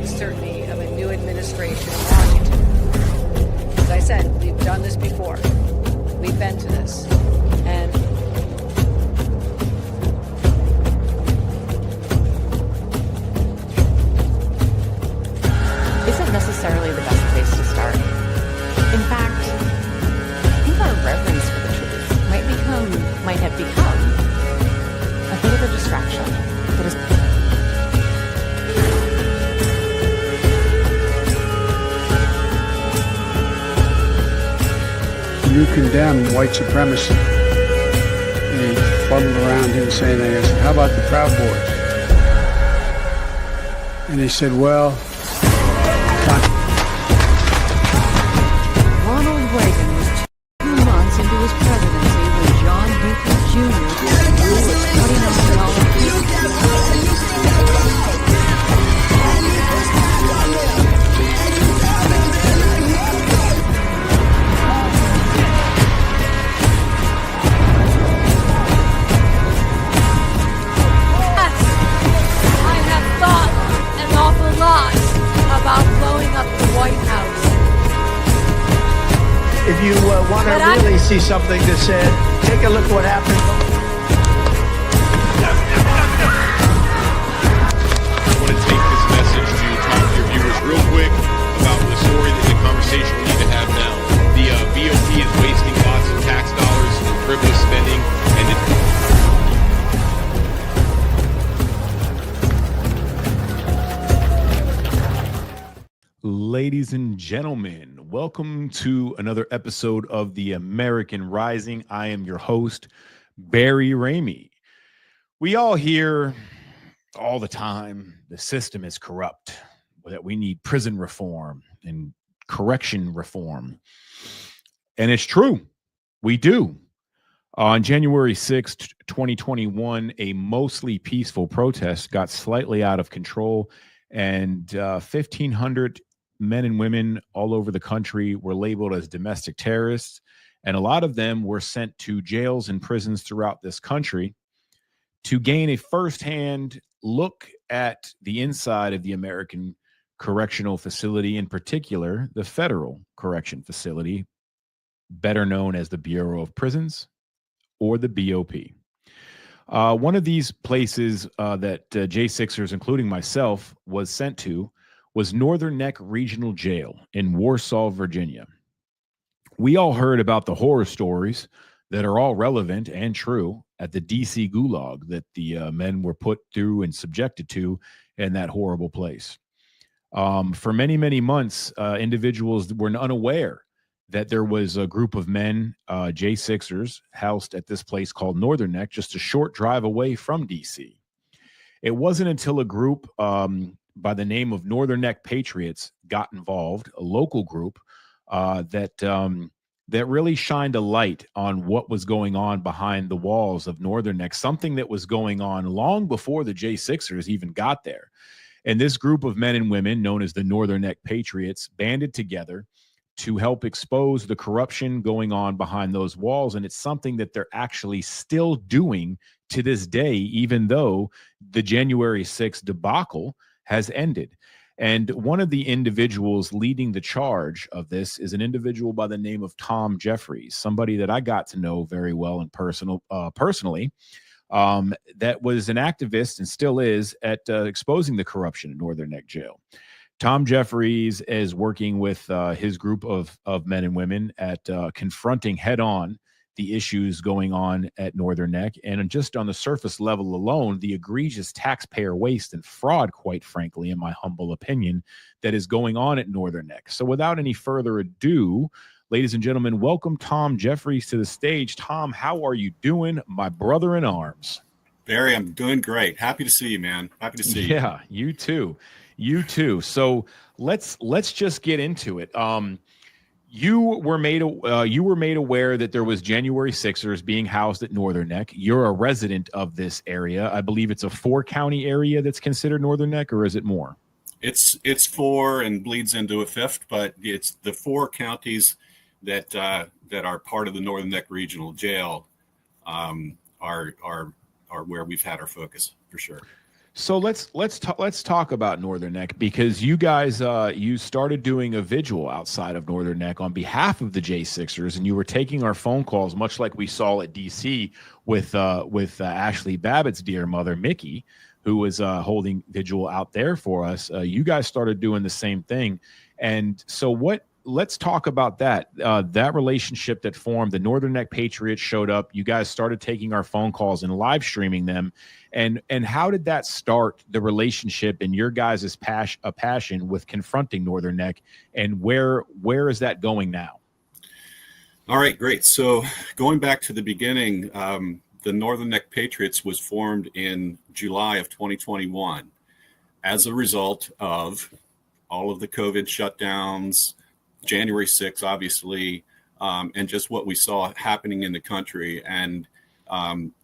uncertainty of a new administration in Washington. As I said, we've done this before. We've been to this. And isn't necessarily the best place to start. In fact, I think our reverence for the truth might have become a bit of a distraction that is. You condemn white supremacy. And he fuddled around him saying, I said, how about the Proud Boys? And he said, well, Ronald Reagan was 2 months into his presidency when John Hooker Jr. was cutting off the about blowing up the White House. If you want to really see something that said, take a look what happened. I want to take this message to talk to your viewers real quick about the story, the conversation we need to have now. The VOP is wasting lots of tax dollars in frivolous spending, and Ladies and gentlemen, welcome to another episode of The American Rising. I am your host, Barry Ramey. We all hear all the time the system is corrupt, that we need prison reform and correction reform. And it's true. We do. On January 6th, 2021, a mostly peaceful protest got slightly out of control, and 1,500 men and women all over the country were labeled as domestic terrorists, and a lot of them were sent to jails and prisons throughout this country to gain a firsthand look at the inside of the American correctional facility, in particular, the Federal Correction Facility, better known as the Bureau of Prisons or the BOP. One of these places that J6ers, including myself, was sent to was Northern Neck Regional Jail in Warsaw, Virginia. We all heard about the horror stories that are all relevant and true at the DC Gulag that the men were put through and subjected to in that horrible place. For many, many months, individuals were unaware that there was a group of men, J6ers, housed at this place called Northern Neck, just a short drive away from DC. It wasn't until a group by the name of Northern Neck Patriots got involved, a local group that really shined a light on what was going on behind the walls of Northern Neck, something that was going on long before the J6ers even got there. And this group of men and women, known as the Northern Neck Patriots, banded together to help expose the corruption going on behind those walls. And it's something that they're actually still doing to this day, even though the January 6th debacle has ended. And one of the individuals leading the charge of this is an individual by the name of Tom Jeffries, somebody that I got to know very well and personally, that was an activist and still is at exposing the corruption in Northern Neck Jail. Tom Jeffries is working with his group of men and women at confronting head-on the issues going on at Northern Neck, and just on the surface level alone, the egregious taxpayer waste and fraud, quite frankly, in my humble opinion, that is going on at Northern Neck. So without any further ado, ladies and gentlemen, welcome Tom Jeffries to the stage. Tom, how are you doing, my brother in arms? Barry, I'm doing great. Happy to see you, man. Happy to see you. Yeah, you too. You too. So let's just get into it. You were made aware that there was January 6ers being housed at Northern Neck. You're a resident of this area. I believe it's a 4-county area that's considered Northern Neck, or is it more? It's 4 and bleeds into a 5th, but it's the 4 counties that are part of the Northern Neck Regional Jail are where we've had our focus for sure. So let's talk about Northern Neck, because you guys you started doing a vigil outside of Northern Neck on behalf of the J6ers, and you were taking our phone calls, much like we saw at DC with Ashley Babbitt's dear mother Mickey, who was holding vigil out there for us. You guys started doing the same thing, and so what? Let's talk about that. That relationship that formed. The Northern Neck Patriots showed up. You guys started taking our phone calls and live streaming them. And how did that start the relationship and your guys' passion with confronting Northern Neck? And where is that going now? All right, great. So going back to the beginning, the Northern Neck Patriots was formed in July of 2021 as a result of all of the COVID shutdowns, January 6th, obviously, and just what we saw happening in the country. And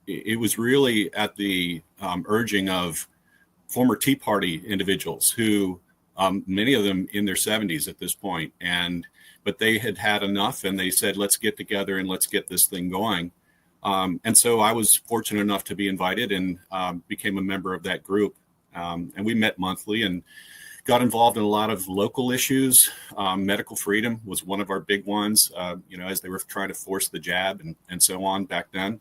it was really at the urging of former Tea Party individuals who, many of them in their 70s at this point, but they had had enough, and they said, let's get together and let's get this thing going. And so I was fortunate enough to be invited and became a member of that group. And we met monthly and got involved in a lot of local issues. Medical freedom was one of our big ones, as they were trying to force the jab and so on back then.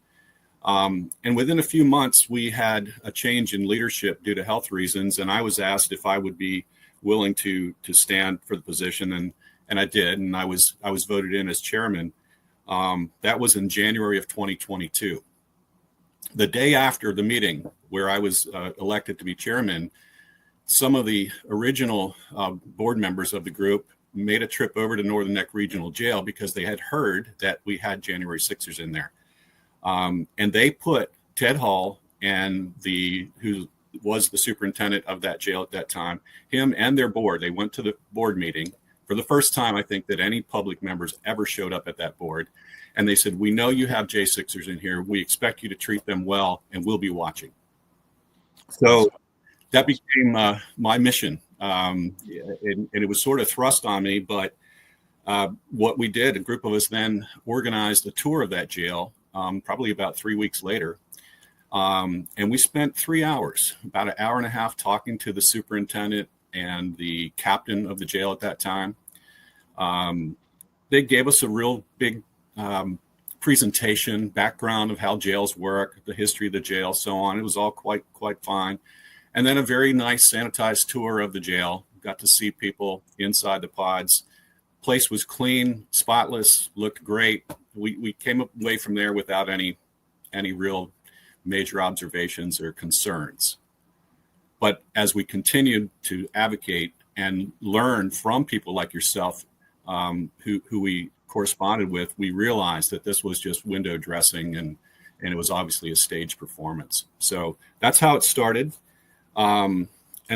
And within a few months, we had a change in leadership due to health reasons. And I was asked if I would be willing to stand for the position. And I did. And I was voted in as chairman. That was in January of 2022. The day after the meeting where I was elected to be chairman, some of the original board members of the group made a trip over to Northern Neck Regional Jail because they had heard that we had January 6ers in there. And they put Ted Hall and who was the superintendent of that jail at that time, him and their board, they went to the board meeting for the first time, I think, that any public members ever showed up at that board. And they said, we know you have J6ers in here. We expect you to treat them well, and we'll be watching. So that became my mission. And it was sort of thrust on me, but what we did, a group of us then organized a tour of that jail, probably about 3 weeks later. And we spent 3 hours, about an hour and a half, talking to the superintendent and the captain of the jail at that time. They gave us a real big presentation, background of how jails work, the history of the jail, so on. It was all quite fine. And then a very nice sanitized tour of the jail. Got to see people inside the pods. Place was clean, spotless, looked great. We came away from there without any real major observations or concerns. But as we continued to advocate and learn from people like yourself, who we corresponded with, we realized that this was just window dressing and it was obviously a stage performance. So that's how it started. And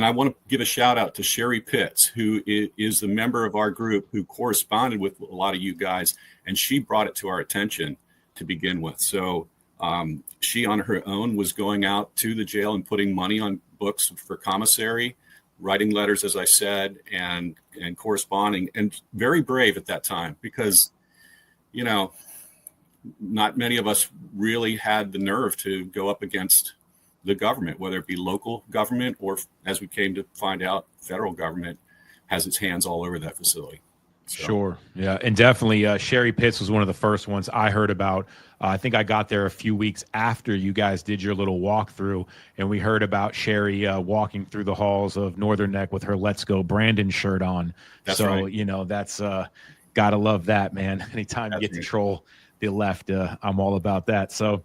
I want to give a shout out to Sherry Pitts, who is the member of our group who corresponded with a lot of you guys, and she brought it to our attention to begin with. So she on her own was going out to the jail and putting money on books for commissary, writing letters, as I said, and corresponding, and very brave at that time because, not many of us really had the nerve to go up against the government, whether it be local government or, as we came to find out, federal government has its hands all over that facility. So. Sure. Yeah. And definitely Sherry Pitts was one of the first ones I heard about. I think I got there a few weeks after you guys did your little walkthrough, and we heard about Sherry walking through the halls of Northern Neck with her Let's Go Brandon shirt on. That's right. That's gotta love that, man. Anytime you get to troll the left, I'm all about that. So,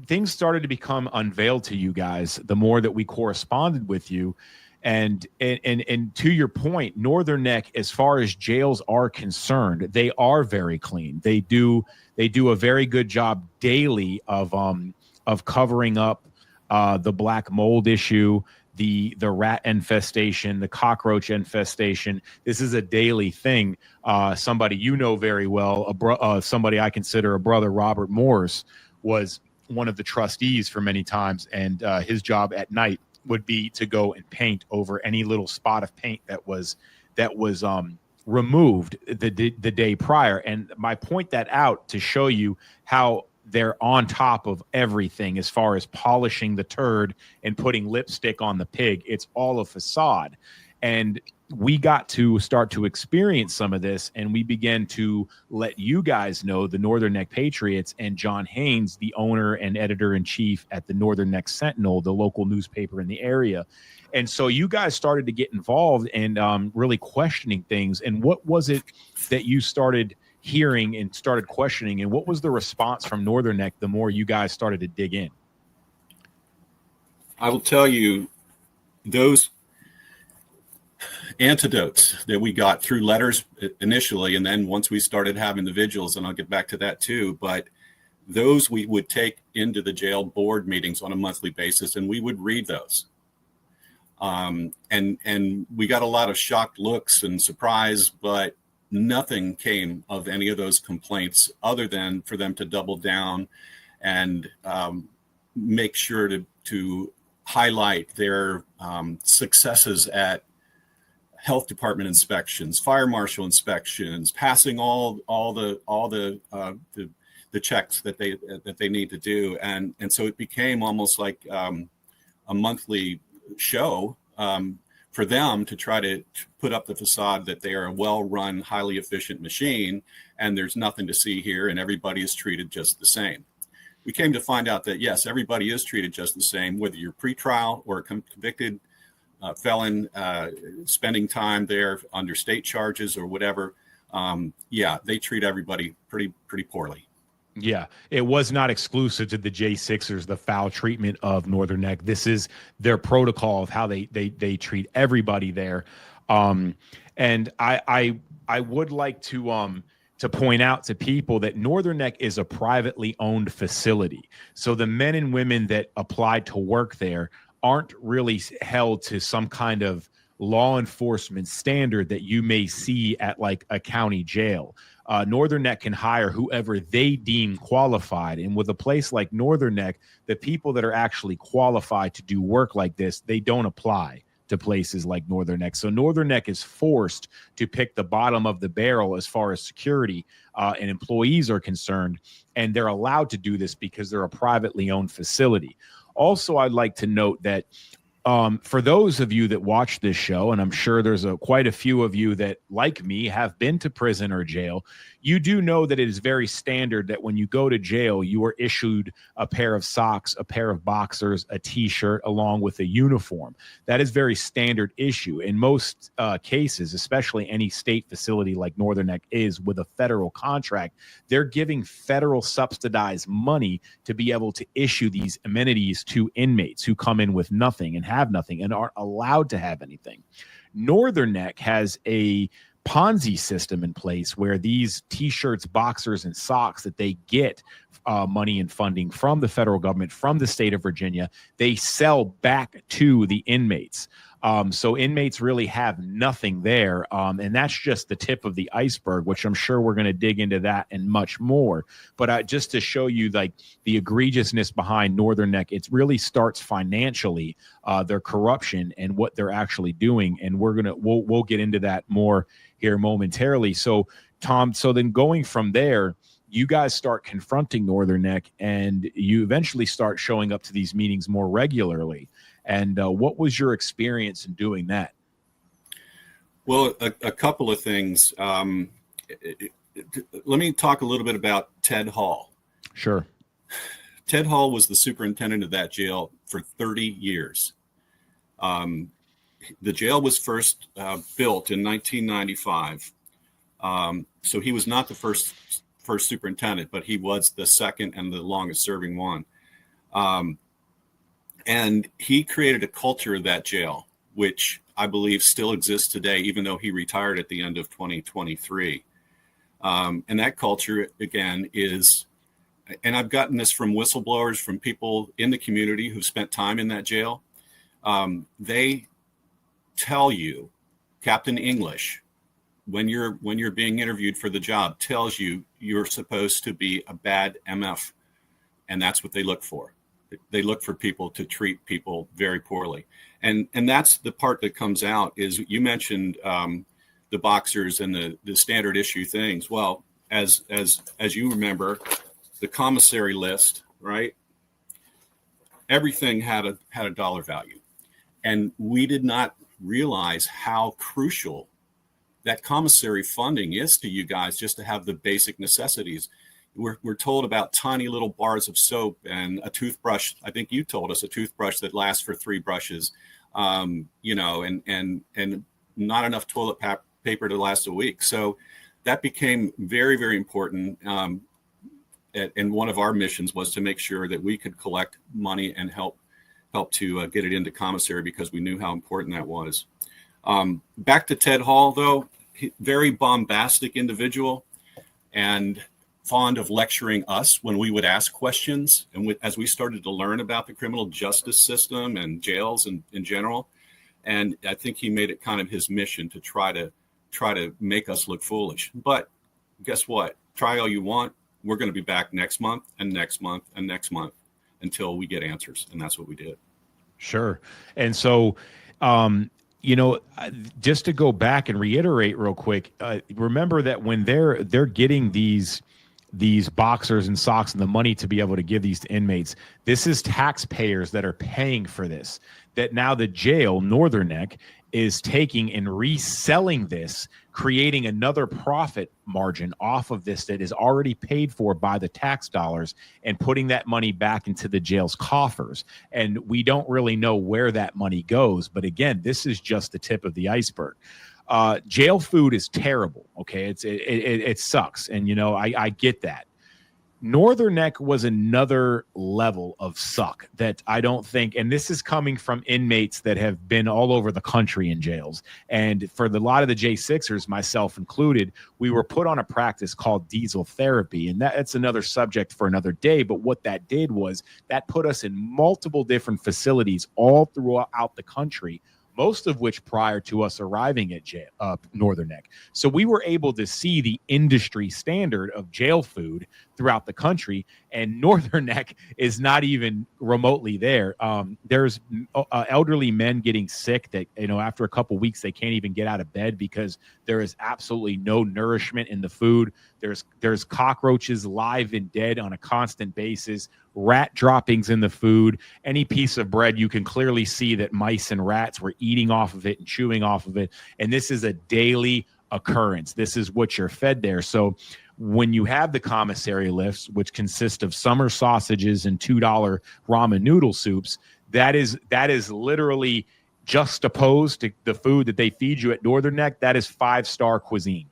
things started to become unveiled to you guys the more that we corresponded with you. And to your point, Northern Neck, as far as jails are concerned, they are very clean. They do a very good job daily of covering up the black mold issue, the rat infestation, the cockroach infestation. This is a daily thing. Somebody you know very well, somebody I consider a brother, Robert Morse, was one of the trustees for many times, and his job at night would be to go and paint over any little spot of paint that was removed the day prior. And I point that out to show you how they're on top of everything as far as polishing the turd and putting lipstick on the pig. It's all a facade. And we got to start to experience some of this, and we began to let you guys know, the Northern Neck Patriots, and John Haynes, the owner and editor-in-chief at the Northern Neck Sentinel, the local newspaper in the area. And so you guys started to get involved and really questioning things. And what was it that you started hearing and started questioning, and what was the response from Northern Neck the more you guys started to dig in? I will tell you, those antidotes that we got through letters initially, and then once we started having the vigils, and I'll get back to that too, but those we would take into the jail board meetings on a monthly basis, and we would read those. And we got a lot of shocked looks and surprise, but nothing came of any of those complaints other than for them to double down and make sure to highlight their successes at health department inspections, fire marshal inspections, passing all the checks that they need to do, and so it became almost like a monthly show for them to try to put up the facade that they are a well-run, highly efficient machine, and there's nothing to see here, and everybody is treated just the same. We came to find out that yes, everybody is treated just the same, whether you're pretrial or a convicted felon spending time there under state charges or whatever. They treat everybody pretty poorly. Yeah, it was not exclusive to the J6ers, the foul treatment of Northern Neck. This is their protocol of how they treat everybody there. And I would like to point out to people that Northern Neck is a privately owned facility. So the men and women that applied to work there aren't really held to some kind of law enforcement standard that you may see at like a county jail. Northern Neck can hire whoever they deem qualified. And with a place like Northern Neck, the people that are actually qualified to do work like this, they don't apply to places like Northern Neck. So Northern Neck is forced to pick the bottom of the barrel as far as security and employees are concerned. And they're allowed to do this because they're a privately owned facility. Also, I'd like to note that for those of you that watch this show, and I'm sure there's quite a few of you that, like me, have been to prison or jail, you do know that it is very standard that when you go to jail, you are issued a pair of socks, a pair of boxers, a T-shirt, along with a uniform. That is very standard issue. In most cases, especially any state facility like Northern Neck is with a federal contract, they're giving federal subsidized money to be able to issue these amenities to inmates who come in with nothing and have nothing and aren't allowed to have anything. Northern Neck has a Ponzi system in place where these T-shirts, boxers, and socks that they get money and funding from the federal government, from the state of Virginia, they sell back to the inmates. So inmates really have nothing there. And that's just the tip of the iceberg, which I'm sure we're going to dig into that and much more. But just to show you like the egregiousness behind Northern Neck, it really starts financially, their corruption and what they're actually doing. And we'll get into that more here momentarily. So Tom, so then going from there, you guys start confronting Northern Neck and you eventually start showing up to these meetings more regularly. And what was your experience in doing that? Well, a couple of things. Let me talk a little bit about Ted Hall. Sure. Ted Hall was the superintendent of that jail for 30 years. The jail was first built in 1995. So he was not the first superintendent, but he was the second and the longest serving one. And he created a culture of that jail, which I believe still exists today, even though he retired at the end of 2023. And that culture, again, is, and I've gotten this from whistleblowers, from people in the community who've spent time in that jail. They tell you, Captain English, when you're being interviewed for the job, tells you you're supposed to be a bad MF, and that's what they look for. They look for people to treat people very poorly, and that's the part that comes out. Is you mentioned the boxers and the standard issue things. Well, as you remember, the commissary list, right? Everything had a dollar value. And we did not realize how crucial that commissary funding is to you guys, just to have the basic necessities. We're told about tiny little bars of soap and a toothbrush. I think you told us a toothbrush that lasts for 3 brushes, you know, and not enough toilet paper to last a week. So that became very, very important. And one of our missions was to make sure that we could collect money and help to get it into commissary, because we knew how important that was. Back to Ted Hall, though, very bombastic individual and fond of lecturing us when we would ask questions. And as we started to learn about the criminal justice system and jails in general, and I think he made it kind of his mission to try to make us look foolish. But guess what? Try all you want. We're going to be back next month and next month and next month until we get answers. And that's what we did. Sure. And so, you know, just to go back and reiterate real quick, remember that when they're getting these boxers and socks and the money to be able to give these to inmates, this is taxpayers that are paying for this. That now the jail, Northern Neck, is taking and reselling this, creating another profit margin off of this that is already paid for by the tax dollars, and putting that money back into the jail's coffers. And we don't really know where that money goes. But again, this is just the tip of the iceberg. Jail food is terrible. Okay. It sucks. And, you know, I get that. Northern Neck was another level of suck that I don't think, and this is coming from inmates that have been all over the country in jails. And for a lot of the J6ers, myself included, we were put on a practice called diesel therapy. And that's another subject for another day. But what that did was that put us in multiple different facilities all throughout the country, most of which prior to us arriving at Northern Neck. So we were able to see the industry standard of jail food throughout the country, and Northern Neck is not even remotely there. There's elderly men getting sick that, you know, after a couple weeks, they can't even get out of bed because there is absolutely no nourishment in the food. There's cockroaches live and dead on a constant basis, rat droppings in the food. Any piece of bread, you can clearly see that mice and rats were eating off of it and chewing off of it. And this is a daily occurrence. This is what you're fed there. So when you have the commissary lifts, which consist of summer sausages and $2 ramen noodle soups, that is literally juxtaposed to the food that they feed you at Northern Neck. That is 5-star cuisine.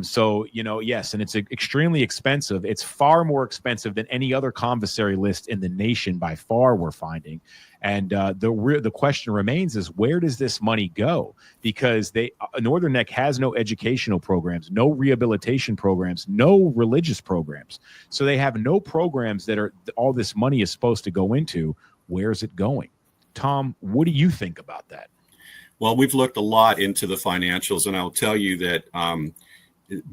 So, you know, yes, and it's extremely expensive. It's far more expensive than any other commissary list in the nation by far, we're finding. And the question remains is, where does this money go? Because Northern Neck has no educational programs, no rehabilitation programs, no religious programs. So they have no programs that all this money is supposed to go into. Where's it going? Tom, what do you think about that? Well, we've looked a lot into the financials, and I'll tell you that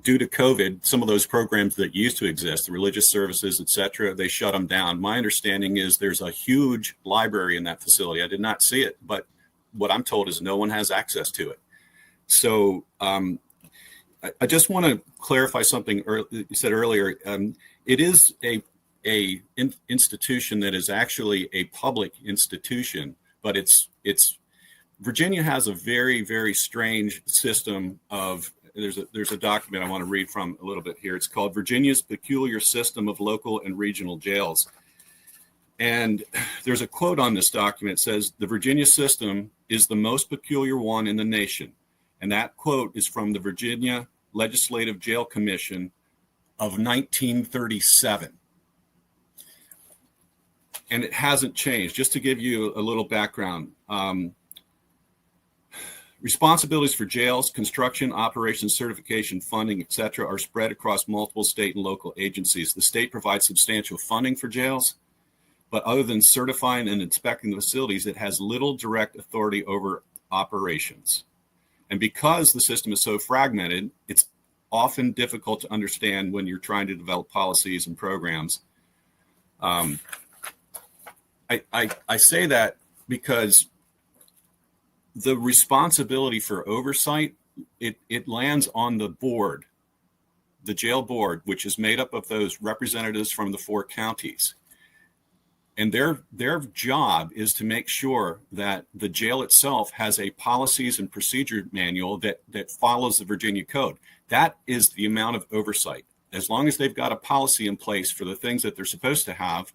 due to COVID, some of those programs that used to exist, the religious services, et cetera, they shut them down. My understanding is there's a huge library in that facility. I did not see it, but what I'm told is no one has access to it. So I just want to clarify something you said earlier. It is a institution that is actually a public institution, but it's Virginia has a very, very strange system of, there's a document I want to read from a little bit here. It's called Virginia's Peculiar System of Local and Regional Jails. And there's a quote on this document. It says, "The Virginia system is the most peculiar one in the nation." And that quote is from the Virginia Legislative Jail Commission of 1937. And it hasn't changed. Just to give you a little background, responsibilities for jails, construction, operations, certification, funding, etc., are spread across multiple state and local agencies. The state provides substantial funding for jails, but other than certifying and inspecting the facilities, it has little direct authority over operations. And because the system is so fragmented, it's often difficult to understand when you're trying to develop policies and programs. I say that because the responsibility for oversight, it lands on the board the jail board, which is made up of those representatives from the 4 counties. And their job is to make sure that the jail itself has a policies and procedure manual that follows the Virginia Code. That is the amount of oversight. As long as they've got a policy in place for the things that they're supposed to have,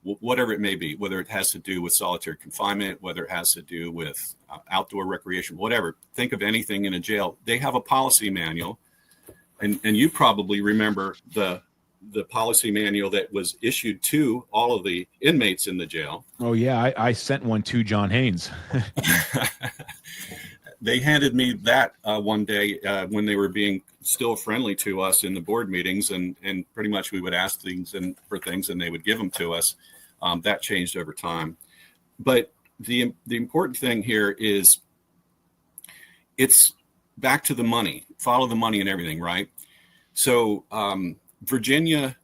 whatever it may be, whether it has to do with solitary confinement, whether it has to do with outdoor recreation, whatever, think of anything in a jail. They have a policy manual. And you probably remember the policy manual that was issued to all of the inmates in the jail. Oh, yeah. I sent one to John Haynes. They handed me that one day when they were being still friendly to us in the board meetings, and pretty much we would ask things for things and they would give them to us. That changed over time. But the important thing here is it's back to the money, follow the money and everything, right? So Virginia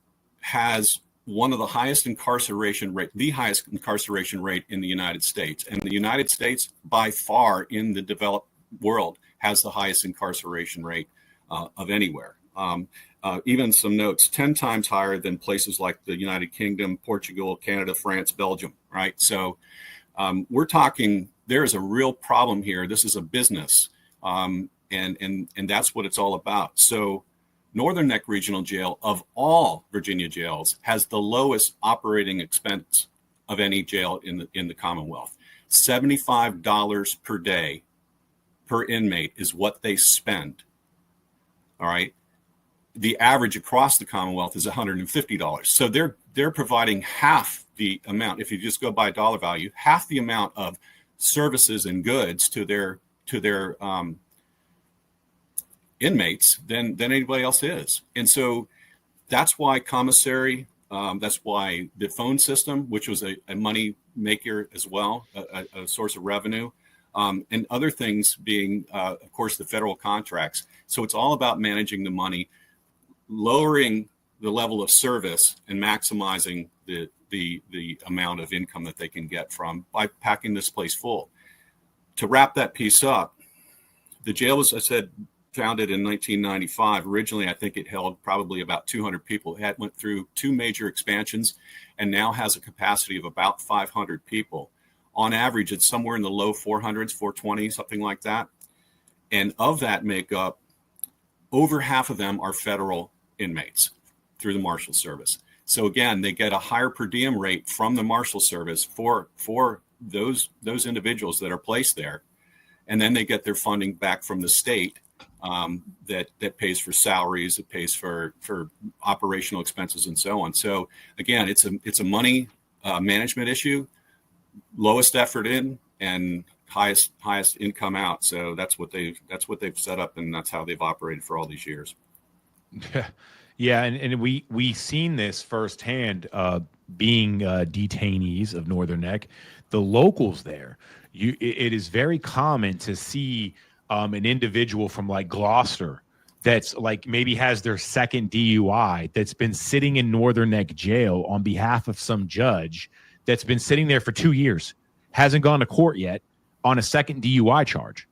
has one of the highest incarceration rate, the highest incarceration rate in the United States. And the United States, by far in the developed world, has the highest incarceration rate of anywhere. Even some notes, 10 times higher than places like the United Kingdom, Portugal, Canada, France, Belgium, right? So we're talking, there is a real problem here. This is a business. And that's what it's all about. So Northern Neck Regional Jail, of all Virginia jails, has the lowest operating expense of any jail in the Commonwealth. $75 per day per inmate is what they spend. All right. The average across the Commonwealth is $150. So they're providing half the amount. If you just go by dollar value, half the amount of services and goods to their inmates than anybody else is. And so that's why commissary, that's why the phone system, which was a money maker as well, a source of revenue, and other things being, of course, the federal contracts. So it's all about managing the money, lowering the level of service, and maximizing the amount of income that they can get from by packing this place full. To wrap that piece up, the jail, as I said, founded in 1995. Originally, I think it held probably about 200 people. It went through 2 major expansions and now has a capacity of about 500 people. On average, it's somewhere in the low 400s, 420, something like that. And of that makeup, over half of them are federal inmates through the Marshal Service. So again, they get a higher per diem rate from the Marshal Service for those individuals that are placed there. And then they get their funding back from the state. That pays for salaries, it pays for operational expenses, and so on. So again, it's a money management issue, lowest effort in and highest income out. So that's what they've set up, and that's how they've operated for all these years. Yeah, and we seen this firsthand, being detainees of Northern Neck, the locals there. It is very common to see an individual from like Gloucester that's like maybe has their second DUI that's been sitting in Northern Neck jail on behalf of some judge that's been sitting there for 2 years, hasn't gone to court yet on a second DUI charge.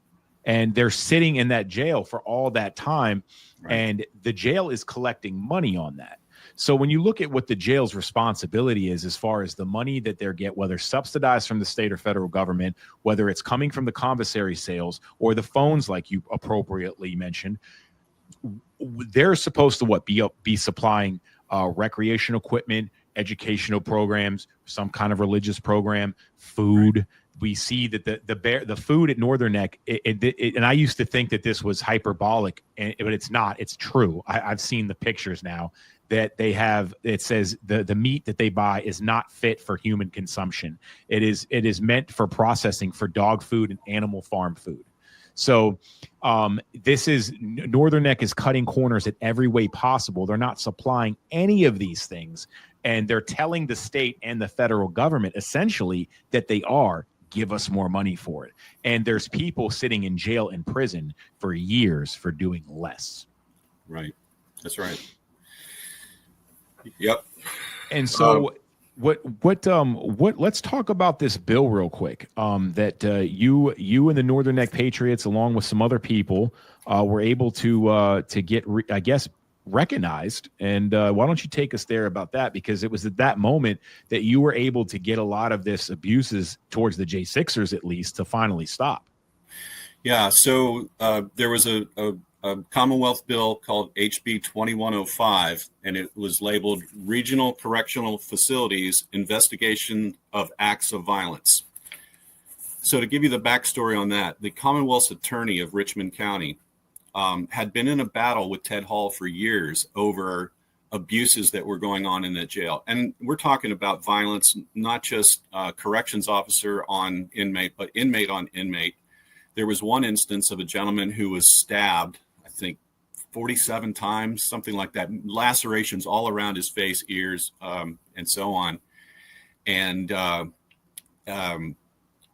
And they're sitting in that jail for all that time. Right. And the jail is collecting money on that. So when you look at what the jail's responsibility is, as far as the money that they're get, whether subsidized from the state or federal government, whether it's coming from the commissary sales or the phones, like you appropriately mentioned, they're supposed to be supplying recreational equipment, educational programs, some kind of religious program, food. Right. We see that the food at Northern Neck, and I used to think that this was hyperbolic, but it's not. It's true. I've seen the pictures now that they have. It says the meat that they buy is not fit for human consumption. It is meant for processing for dog food and animal farm food. So Northern Neck is cutting corners at every way possible. They're not supplying any of these things, and they're telling the state and the federal government essentially that they are. Give us more money for it. And there's people sitting in jail and prison for years for doing less. Right. That's right. Yep. And so let's talk about this bill real quick. That you and the Northern Neck Patriots, along with some other people, were able to get, recognized. And why don't you take us there about that? Because it was at that moment that you were able to get a lot of this abuses towards the J6ers, at least, to finally stop. Yeah, so there was a Commonwealth bill called HB 2105, and it was labeled Regional Correctional Facilities Investigation of Acts of Violence. So to give you the backstory on that, the Commonwealth's attorney of Richmond County had been in a battle with Ted Hall for years over abuses that were going on in that jail. And we're talking about violence, not just corrections officer on inmate, but inmate on inmate. There was one instance of a gentleman who was stabbed, I think 47 times, something like that, lacerations all around his face, ears, and so on. And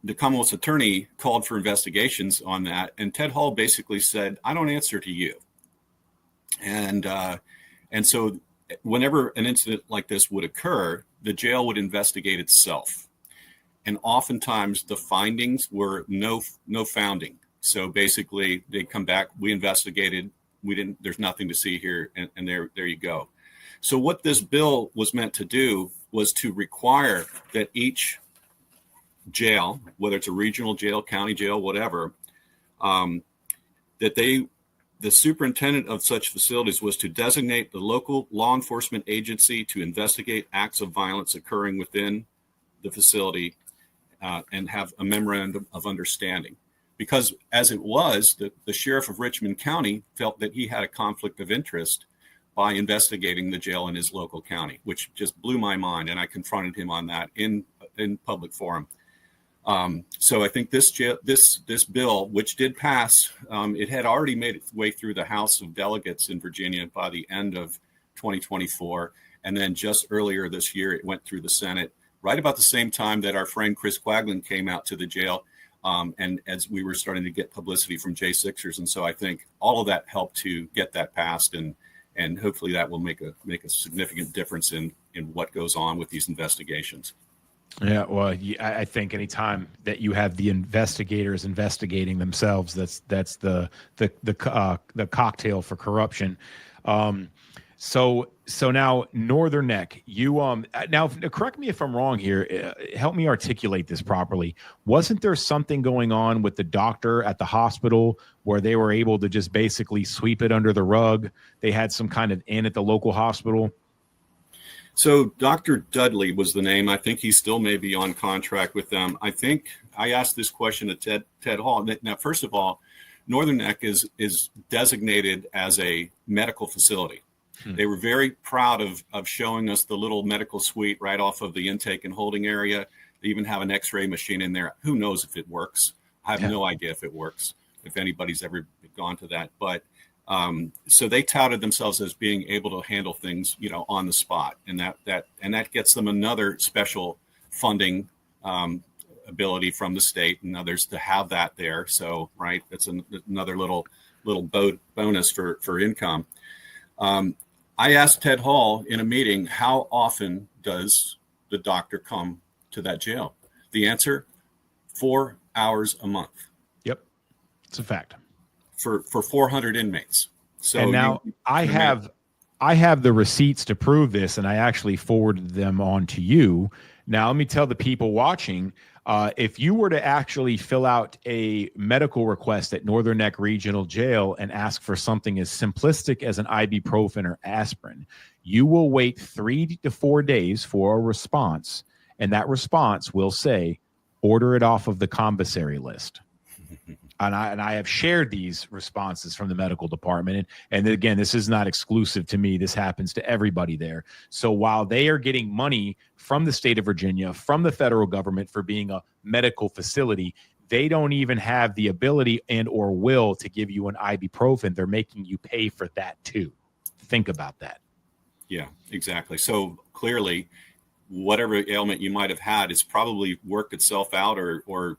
the Commonwealth's attorney called for investigations on that. And Ted Hall basically said, I don't answer to you. And so whenever an incident like this would occur, the jail would investigate itself. And oftentimes the findings were no founding. So basically they come back, we investigated, there's nothing to see here. And there you go. So what this bill was meant to do was to require that each jail, whether it's a regional jail, county jail, whatever, that the superintendent of such facilities was to designate the local law enforcement agency to investigate acts of violence occurring within the facility and have a memorandum of understanding. Because as it was, the sheriff of Richmond County felt that he had a conflict of interest by investigating the jail in his local county, which just blew my mind. And I confronted him on that in public forum. So I think this bill, which did pass, it had already made its way through the House of Delegates in Virginia by the end of 2024. And then just earlier this year, it went through the Senate right about the same time that our friend Chris Quaglin came out to the jail. And as we were starting to get publicity from J6ers. And so I think all of that helped to get that passed, and hopefully that will make a significant difference in what goes on with these investigations. Yeah, well, I think anytime that you have the investigators investigating themselves, that's the cocktail for corruption. So now Northern Neck, you now correct me if I'm wrong here. Help me articulate this properly. Wasn't there something going on with the doctor at the hospital where they were able to just basically sweep it under the rug? They had some kind of in at the local hospital. So Dr. Dudley was the name. I think he still may be on contract with them. I think I asked this question to Ted Hall. Now, first of all, Northern Neck is designated as a medical facility. They were very proud of showing us the little medical suite right off of the intake and holding area. They even have an x-ray machine in there. Who knows if it works? I have no idea if it works, if anybody's ever gone to that. But so they touted themselves as being able to handle things, on the spot. And that gets them another special funding ability from the state and others to have that there. So, right, that's another little bonus for income. I asked Ted Hall in a meeting, how often does the doctor come to that jail? The answer, 4 hours a month. Yep, it's a fact. For 400 inmates. So and now I have the receipts to prove this, and I actually forwarded them on to you. Now let me tell the people watching, if you were to actually fill out a medical request at Northern Neck Regional Jail and ask for something as simplistic as an ibuprofen or aspirin, you will wait 3 to 4 days for a response, and that response will say, order it off of the commissary list. And I have shared these responses from the medical department. And again, this is not exclusive to me. This happens to everybody there. So while they are getting money from the state of Virginia, from the federal government for being a medical facility, they don't even have the ability and or will to give you an ibuprofen. They're making you pay for that too. Think about that. Yeah, exactly. So clearly, whatever ailment you might have had, it's probably worked itself out or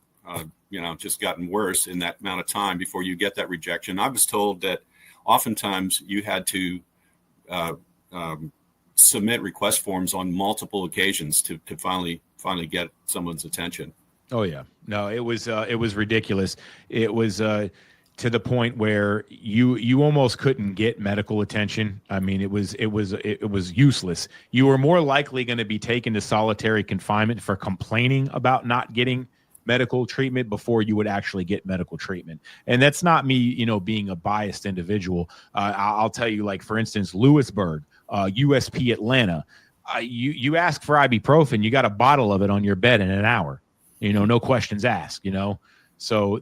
just gotten worse in that amount of time before you get that rejection. I was told that oftentimes you had to submit request forms on multiple occasions to finally get someone's attention. Oh yeah, no, it was ridiculous. It was to the point where you almost couldn't get medical attention. I mean, it was useless. You were more likely going to be taken to solitary confinement for complaining about not getting medical treatment before you would actually get medical treatment. And that's not me, being a biased individual. I'll tell you, like, for instance, Lewisburg, USP Atlanta, you ask for ibuprofen, you got a bottle of it on your bed in an hour, no questions asked, So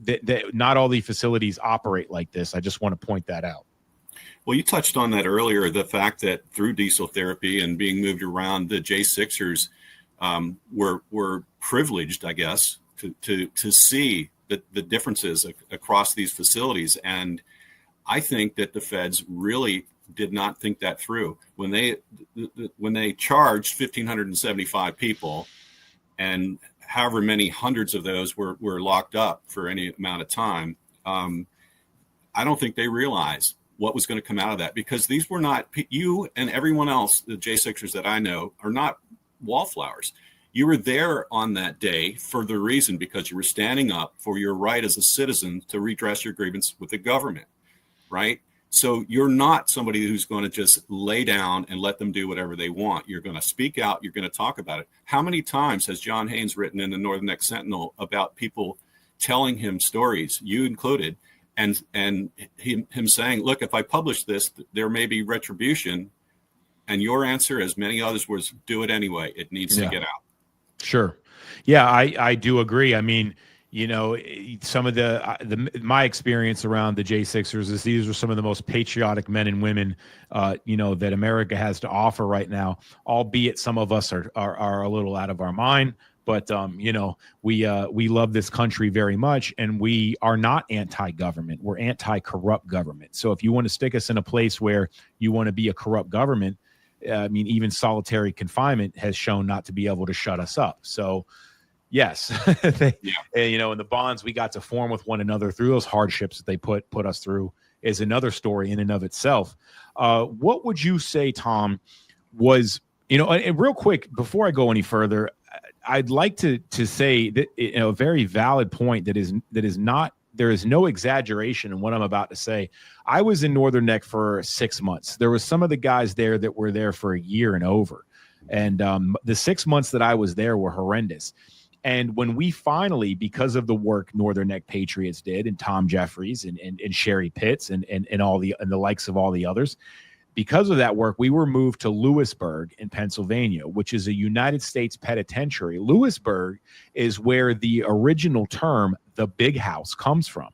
not all the facilities operate like this. I just want to point that out. Well, you touched on that earlier, the fact that through diesel therapy and being moved around, the J6ers were privileged, I guess, to see the differences across these facilities. And I think that the feds really did not think that through when they charged 1,575 people, and however many hundreds of those were locked up for any amount of time. I don't think they realized what was going to come out of that, because these were not, you and everyone else, the J6ers that I know, are not wallflowers. You were there on that day for the reason, because you were standing up for your right as a citizen to redress your grievance with the government, right? So you're not somebody who's going to just lay down and let them do whatever they want. You're going to speak out. You're going to talk about it. How many times has John Haynes written in the Northern Neck Sentinel about people telling him stories, you included, and him saying, look, if I publish this, there may be retribution. And your answer, as many others, was do it anyway. It needs to get out. Sure. Yeah, I do agree. I mean, some of my experience around the J6ers is these are some of the most patriotic men and women, that America has to offer right now, albeit some of us are a little out of our mind. But, we love this country very much, and we are not anti-government. We're anti-corrupt government. So if you want to stick us in a place where you want to be a corrupt government, I mean, even solitary confinement has shown not to be able to shut us up. So, yes, and the bonds we got to form with one another through those hardships that they put us through is another story in and of itself. What would you say, Tom, was, and real quick, before I go any further, I'd like to say that a very valid point that is not, there is no exaggeration in what I'm about to say. I was in Northern Neck for 6 months. There was some of the guys there that were there for a year and over. And the 6 months that I was there were horrendous. And when we finally, because of the work Northern Neck Patriots did, and Tom Jeffries and Sherry Pitts and all the likes of all the others, because of that work, we were moved to Lewisburg in Pennsylvania, which is a United States penitentiary. Lewisburg is where the original term, the big house, comes from.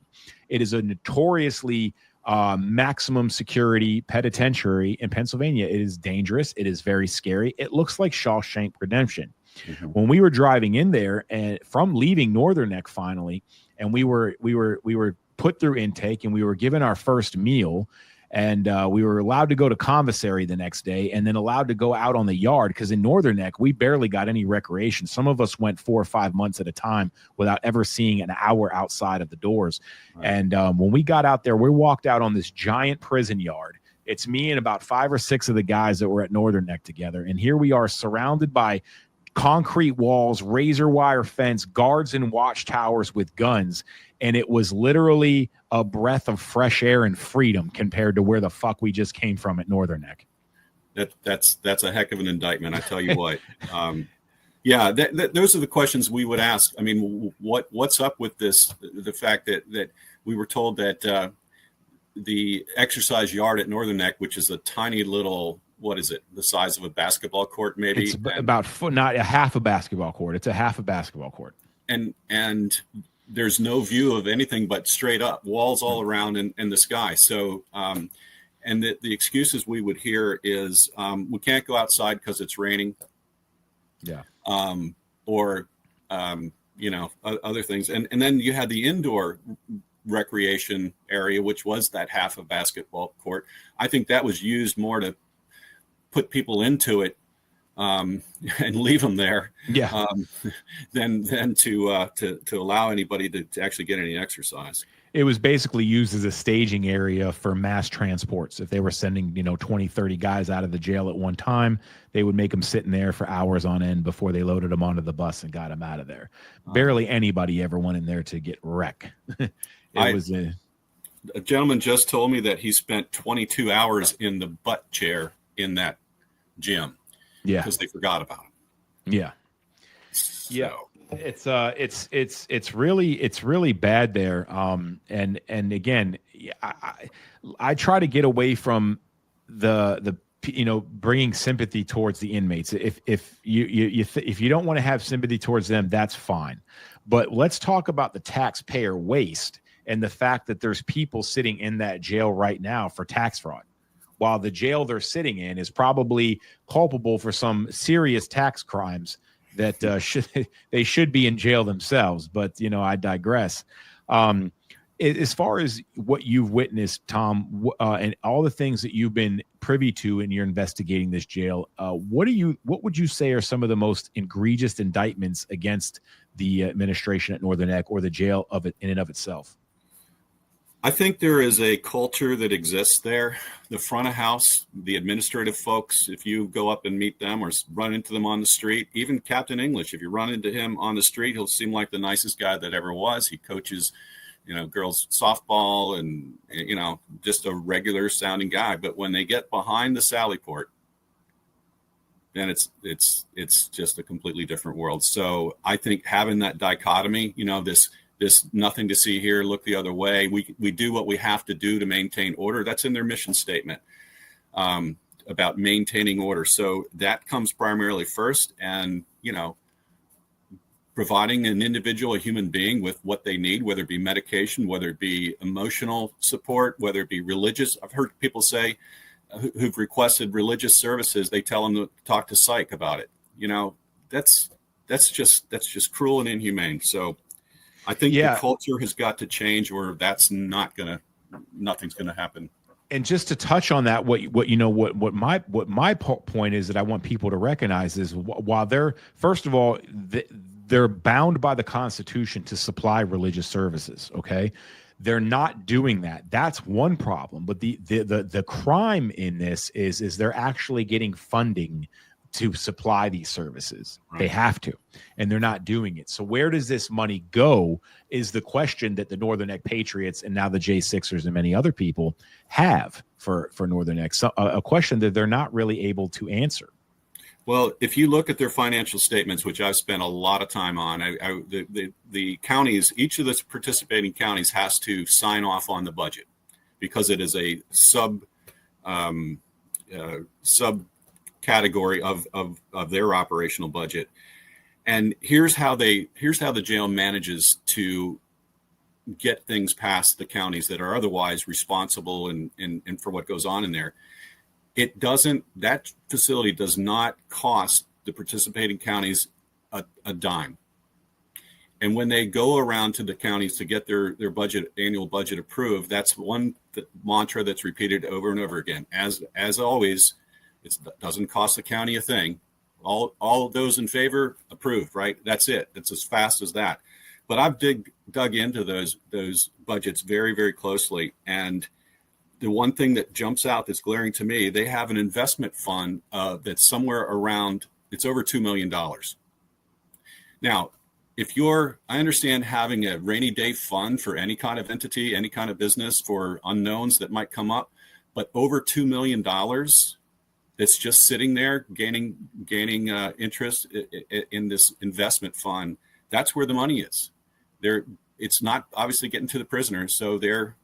It is a notoriously maximum security penitentiary in Pennsylvania. It is dangerous. It is very scary. It looks like Shawshank Redemption. Mm-hmm. When we were driving in there and from leaving Northern Neck finally, and we were put through intake and we were given our first meal, and we were allowed to go to commissary the next day and then allowed to go out on the yard, because in Northern Neck, we barely got any recreation. Some of us went 4 or 5 months at a time without ever seeing an hour outside of the doors. Right. And when we got out there, we walked out on this giant prison yard. It's me and about 5 or 6 of the guys that were at Northern Neck together. And here we are surrounded by concrete walls, razor wire fence, guards and watchtowers with guns. And it was literally a breath of fresh air and freedom compared to where the fuck we just came from at Northern Neck. That's a heck of an indictment, I tell you what. Those are the questions we would ask. I mean, what's up with this? The fact that we were told that the exercise yard at Northern Neck, which is a tiny little, what is it, the size of a basketball court, maybe? It's about not a half a basketball court. It's a half a basketball court. And there's no view of anything but straight up walls all around in the sky. So, and the excuses we would hear is we can't go outside because it's raining. Yeah. Or other things. And then you had the indoor recreation area, which was that half a basketball court. I think that was used more to put people into it and leave them there, than to allow anybody to actually get any exercise. It was basically used as a staging area for mass transports. If they were sending 20, 30 guys out of the jail at one time, they would make them sit in there for hours on end before they loaded them onto the bus and got them out of there. Barely anybody ever went in there to get wrecked. a gentleman just told me that he spent 22 hours in the butt chair in that gym. Yeah. Because they forgot about him. Yeah. So. Yeah. It's really bad there. And again, I try to get away from the bringing sympathy towards the inmates. If you don't want to have sympathy towards them, that's fine. But let's talk about the taxpayer waste and the fact that there's people sitting in that jail right now for tax fraud, while the jail they're sitting in is probably culpable for some serious tax crimes that they should be in jail themselves. But, I digress. As far as what you've witnessed, Tom, and all the things that you've been privy to in your investigating this jail, what would you say are some of the most egregious indictments against the administration at Northern Neck or the jail of it in and of itself? I think there is a culture that exists there. The front of house, the administrative folks, if you go up and meet them or run into them on the street, even Captain English, if you run into him on the street, he'll seem like the nicest guy that ever was. He coaches, girls softball and, just a regular sounding guy. But when they get behind the Sally Port, then it's just a completely different world. So I think having that dichotomy, this nothing to see here, look the other way. We do what we have to do to maintain order. That's in their mission statement about maintaining order. So that comes primarily first, and providing an individual, a human being, with what they need, whether it be medication, whether it be emotional support, whether it be religious. I've heard people say who've requested religious services, they tell them to talk to psych about it. That's just cruel and inhumane. So I think the culture has got to change, or nothing's gonna happen. And just to touch on that, what my point is that I want people to recognize is, while they're, first of all, they're bound by the Constitution to supply religious services. Okay, they're not doing that. That's one problem. But the crime in this is they're actually getting funding to supply these services. Right. They have to, and they're not doing it. So where does this money go is the question that the Northern Neck Patriots and now the J6ers and many other people have for Northern Neck. So a question that they're not really able to answer. Well, if you look at their financial statements, which I've spent a lot of time on, the counties, each of the participating counties has to sign off on the budget because it is a sub category of their operational budget. And here's how the jail manages to get things past the counties that are otherwise responsible and for what goes on in there. That facility does not cost the participating counties a dime. And when they go around to the counties to get their annual budget approved, that's one mantra that's repeated over and over again. As always, it doesn't cost the county a thing. All those in favor, approved, right? That's it. It's as fast as that. But I've dug into those budgets very, very closely. And the one thing that jumps out that's glaring to me, they have an investment fund that's somewhere around, it's over $2 million. Now, I understand having a rainy day fund for any kind of entity, any kind of business for unknowns that might come up, but over $2 million that's just sitting there gaining interest in this investment fund. That's where the money is. It's not obviously getting to the prisoners, so they're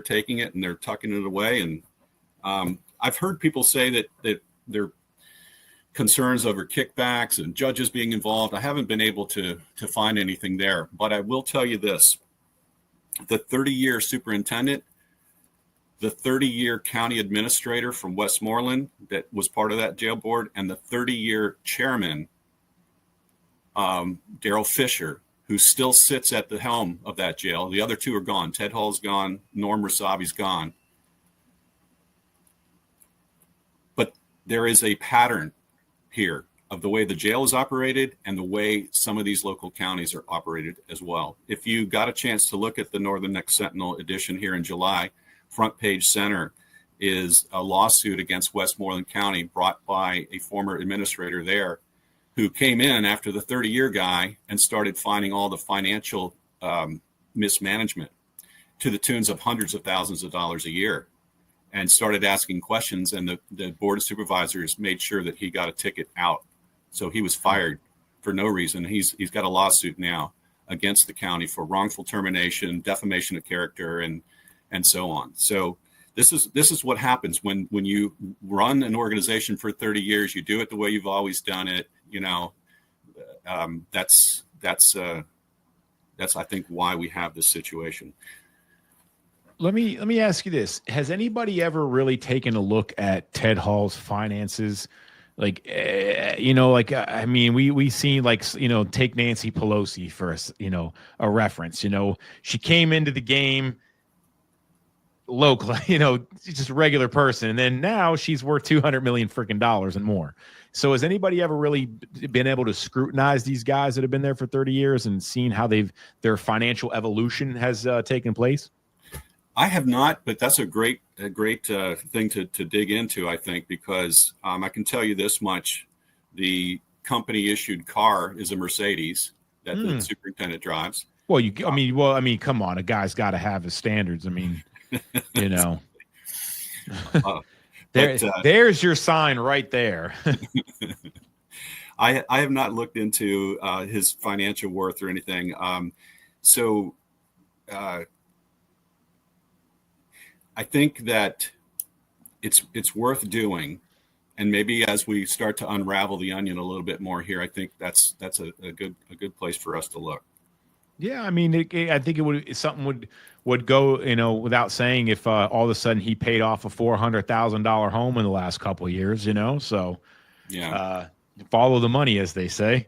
taking it and they're tucking it away. And I've heard people say that they're concerns over kickbacks and judges being involved. I haven't been able to find anything there, but I will tell you this: the 30-year superintendent, the 30-year county administrator from Westmoreland that was part of that jail board, and the 30-year chairman, Daryl Fisher, who still sits at the helm of that jail. The other two are gone. Ted Hall's gone. Norm Rasavi's gone. But there is a pattern here of the way the jail is operated and the way some of these local counties are operated as well. If you got a chance to look at the Northern Neck Sentinel edition here in July, front page center is a lawsuit against Westmoreland County brought by a former administrator there who came in after the 30-year guy and started finding all the financial mismanagement. to the tunes of hundreds of thousands of dollars a year, and started asking questions. And the board of supervisors made sure that he got a ticket out. So he was fired for no reason. He's got a lawsuit now against the county for wrongful termination, defamation of character, and so on. So this is what happens when you run an organization for 30 years. You do it the way you've always done it. You know, that's I think why we have this situation. Let me ask you this. Has anybody ever really taken a look at Ted Hall's finances? Like, I mean, we seen, like, take Nancy Pelosi for, a reference. She came into the game local, just a regular person. And then now she's worth $200 million freaking dollars and more. So has anybody ever really been able to scrutinize these guys that have been there for 30 years and seen how their financial evolution has taken place? I have not, but that's a great thing to dig into, I think, because I can tell you this much: the company issued car is a Mercedes that the superintendent drives. Well, come on, a guy's got to have his standards. I mean, there's your sign right there. I have not looked into his financial worth or anything. I think that it's worth doing, and maybe as we start to unravel the onion a little bit more here, I think that's a good place for us to look. Yeah, I mean, I think something would go, without saying, if all of a sudden he paid off a $400,000 home in the last couple of years, So yeah, follow the money, as they say.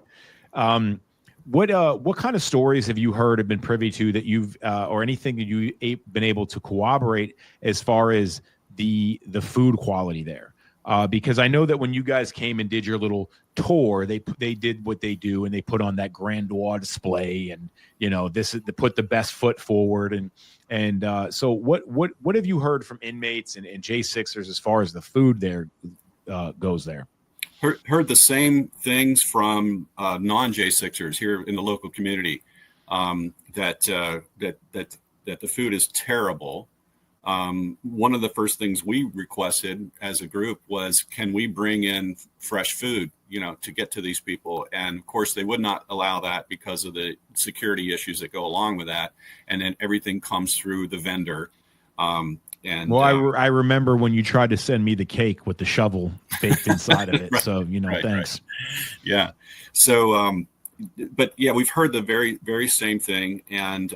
What kind of stories have you heard, have been privy to, that you've or anything that you've been able to corroborate as far as the food quality there? Because I know that when you guys came and did your little tour, they did what they do, and they put on that grandeur display, and this is to put the best foot forward, and so what have you heard from inmates and J6ers as far as the food there goes there? Heard the same things from non-J6ers here in the local community, that the food is terrible. One of the first things we requested as a group was, can we bring in fresh food, to get to these people? And of course they would not allow that because of the security issues that go along with that. And then everything comes through the vendor. I remember when you tried to send me the cake with the shovel baked inside of it. Right, so, right, thanks. Right. Yeah. So, but yeah, we've heard the very, very same thing. And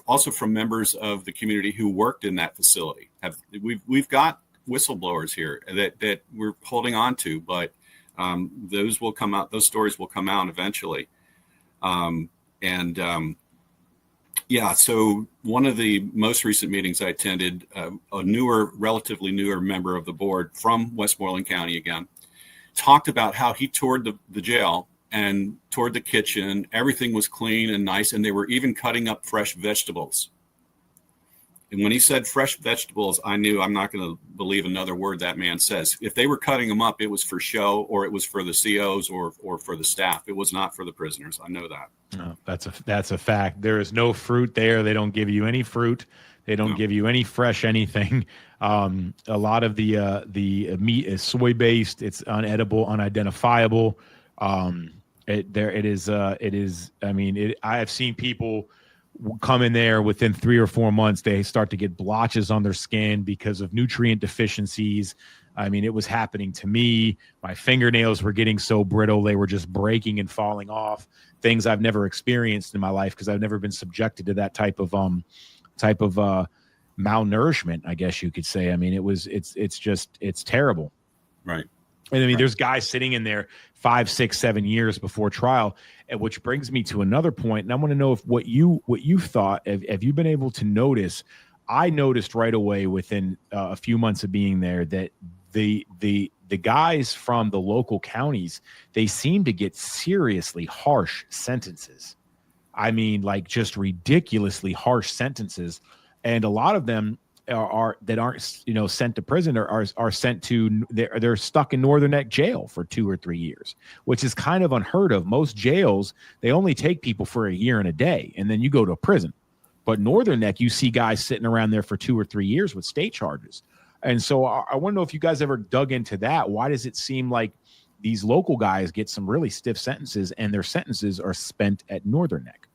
also from members of the community who worked in that facility. We've got whistleblowers here that we're holding on to, but those will come out. Those stories will come out eventually. Yeah, so one of the most recent meetings I attended, a relatively newer member of the board from Westmoreland County again, talked about how he toured the jail and toured the kitchen. Everything was clean and nice, and they were even cutting up fresh vegetables. And when he said fresh vegetables, I knew I'm not going to believe another word that man says. If they were cutting them up, it was for show, or it was for the COs or for the staff. It was not for the prisoners. I know that. No, that's a fact. There is no fruit there. They don't give you any fruit. They don't give you any fresh anything. A lot of the meat is soy based. It's unedible, unidentifiable. It is. I mean, I have seen people come in there within 3 or 4 months. They start to get blotches on their skin because of nutrient deficiencies. I mean, it was happening to me. My fingernails were getting so brittle, they were just breaking and falling off. Things I've never experienced in my life because I've never been subjected to that type of malnourishment, I guess you could say. I mean, it's terrible. Right. And I mean, there's guys sitting in there 5, 6, 7 years before trial, and which brings me to another point. And I want to know if what you thought, have you been able to notice? I noticed right away within a few months of being there that the guys from the local counties, they seem to get seriously harsh sentences. I mean, like just ridiculously harsh sentences, and a lot of them aren't sent to prison or are sent to they're stuck in Northern Neck jail for 2 or 3 years, which is kind of unheard of. Most jails, they only take people for a year and a day, and then you go to a prison. But Northern Neck, you see guys sitting around there for 2 or 3 years with state charges. And so I want to know if you guys ever dug into that. Why does it seem like these local guys get some really stiff sentences and their sentences are spent at Northern Neck?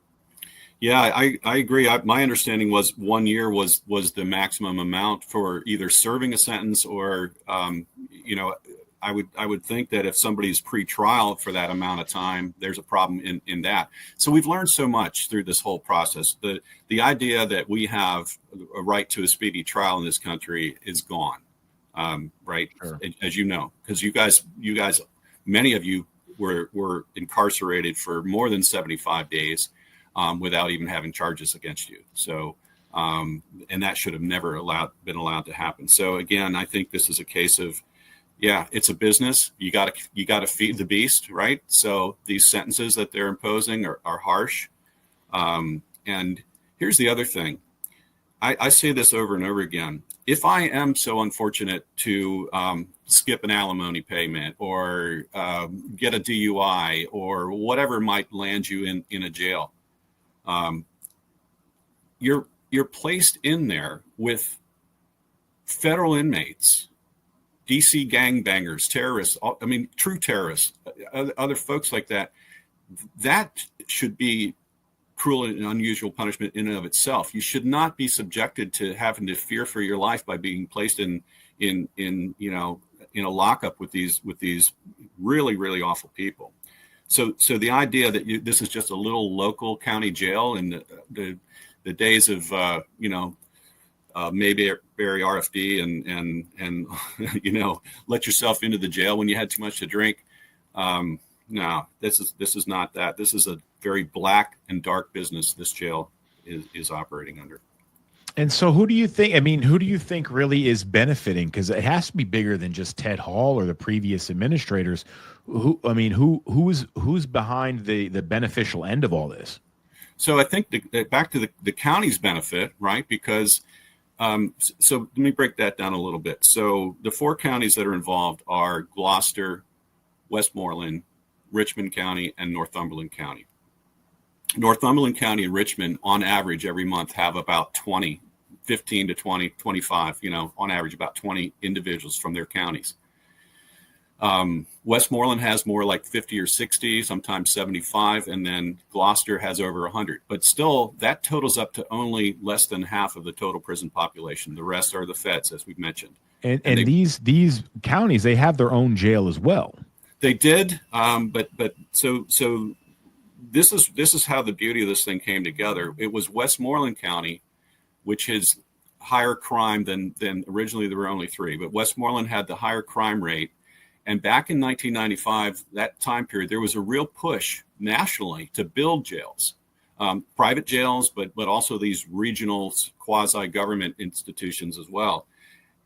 Yeah, I agree. My understanding was 1 year was the maximum amount for either serving a sentence or, I would think that if somebody's pre-trial for that amount of time, there's a problem in that. So we've learned so much through this whole process. The idea that we have a right to a speedy trial in this country is gone, right? Sure. As you know, because you guys, many of you were incarcerated for more than 75 days. Without even having charges against you. So, and that should have never been allowed to happen. So again, I think this is a case of, yeah, it's a business. You got to feed the beast, right? So these sentences that they're imposing are harsh. And here's the other thing. I say this over and over again. If I am so unfortunate to skip an alimony payment or get a DUI or whatever might land you in a jail, you're placed in there with federal inmates, DC gangbangers, terrorists, true terrorists, other folks like that. That should be cruel and unusual punishment in and of itself. You should not be subjected to having to fear for your life by being placed in a lockup with these really, really awful people. So the idea that this is just a little local county jail in the days of Mayberry RFD and let yourself into the jail when you had too much to drink. No, this is not that. This is a very black and dark business this jail is operating under. And so who do you think really is benefiting? Because it has to be bigger than just Ted Hall or the previous administrators. Who's behind the beneficial end of all this? So I think back to the county's benefit, right? Because so let me break that down a little bit. So the 4 counties that are involved are Gloucester, Westmoreland, Richmond County, and Northumberland County. Northumberland County and Richmond, on average, every month have about 15 to 20, 25, on average, about 20 individuals from their counties. Westmoreland has more like 50 or 60, sometimes 75, and then Gloucester has over 100. But still, that totals up to only less than half of the total prison population. The rest are the feds, as we've mentioned. And these counties, they have their own jail as well. They did, but so this is how the beauty of this thing came together. It was Westmoreland County, which is higher crime than originally there were only 3, but Westmoreland had the higher crime rate. And back in 1995, that time period, there was a real push nationally to build jails, private jails, but also these regional quasi-government institutions as well.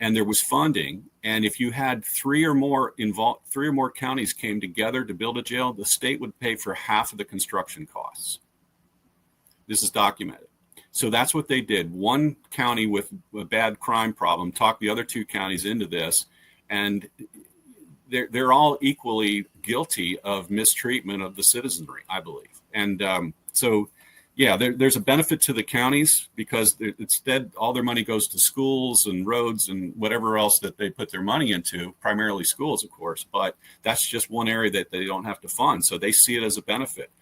And there was funding. And if you had 3 or more counties came together to build a jail, the state would pay for half of the construction costs. This is documented. So that's what they did. One county with a bad crime problem talked the other 2 counties into this, and they're all equally guilty of mistreatment of the citizenry, I believe. And there's a benefit to the counties because instead all their money goes to schools and roads and whatever else that they put their money into, primarily schools, of course. But that's just one area that they don't have to fund. So they see it as a benefit.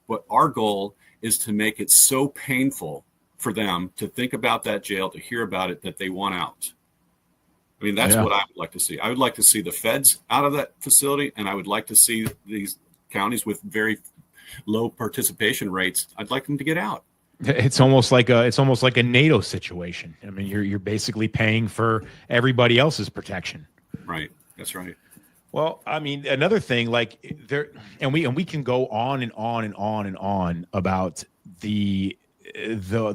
But our goal is to make it so painful for them to think about that jail, to hear about it, that they want out. I mean, that's what I would like to see. I would like to see the feds out of that facility, and I would like to see these counties with very low participation rates. I'd like them to get out. It's almost like a NATO situation. I mean, you're basically paying for everybody else's protection. Right. That's right. Well, I mean, another thing, like we can go on and on and on and on about the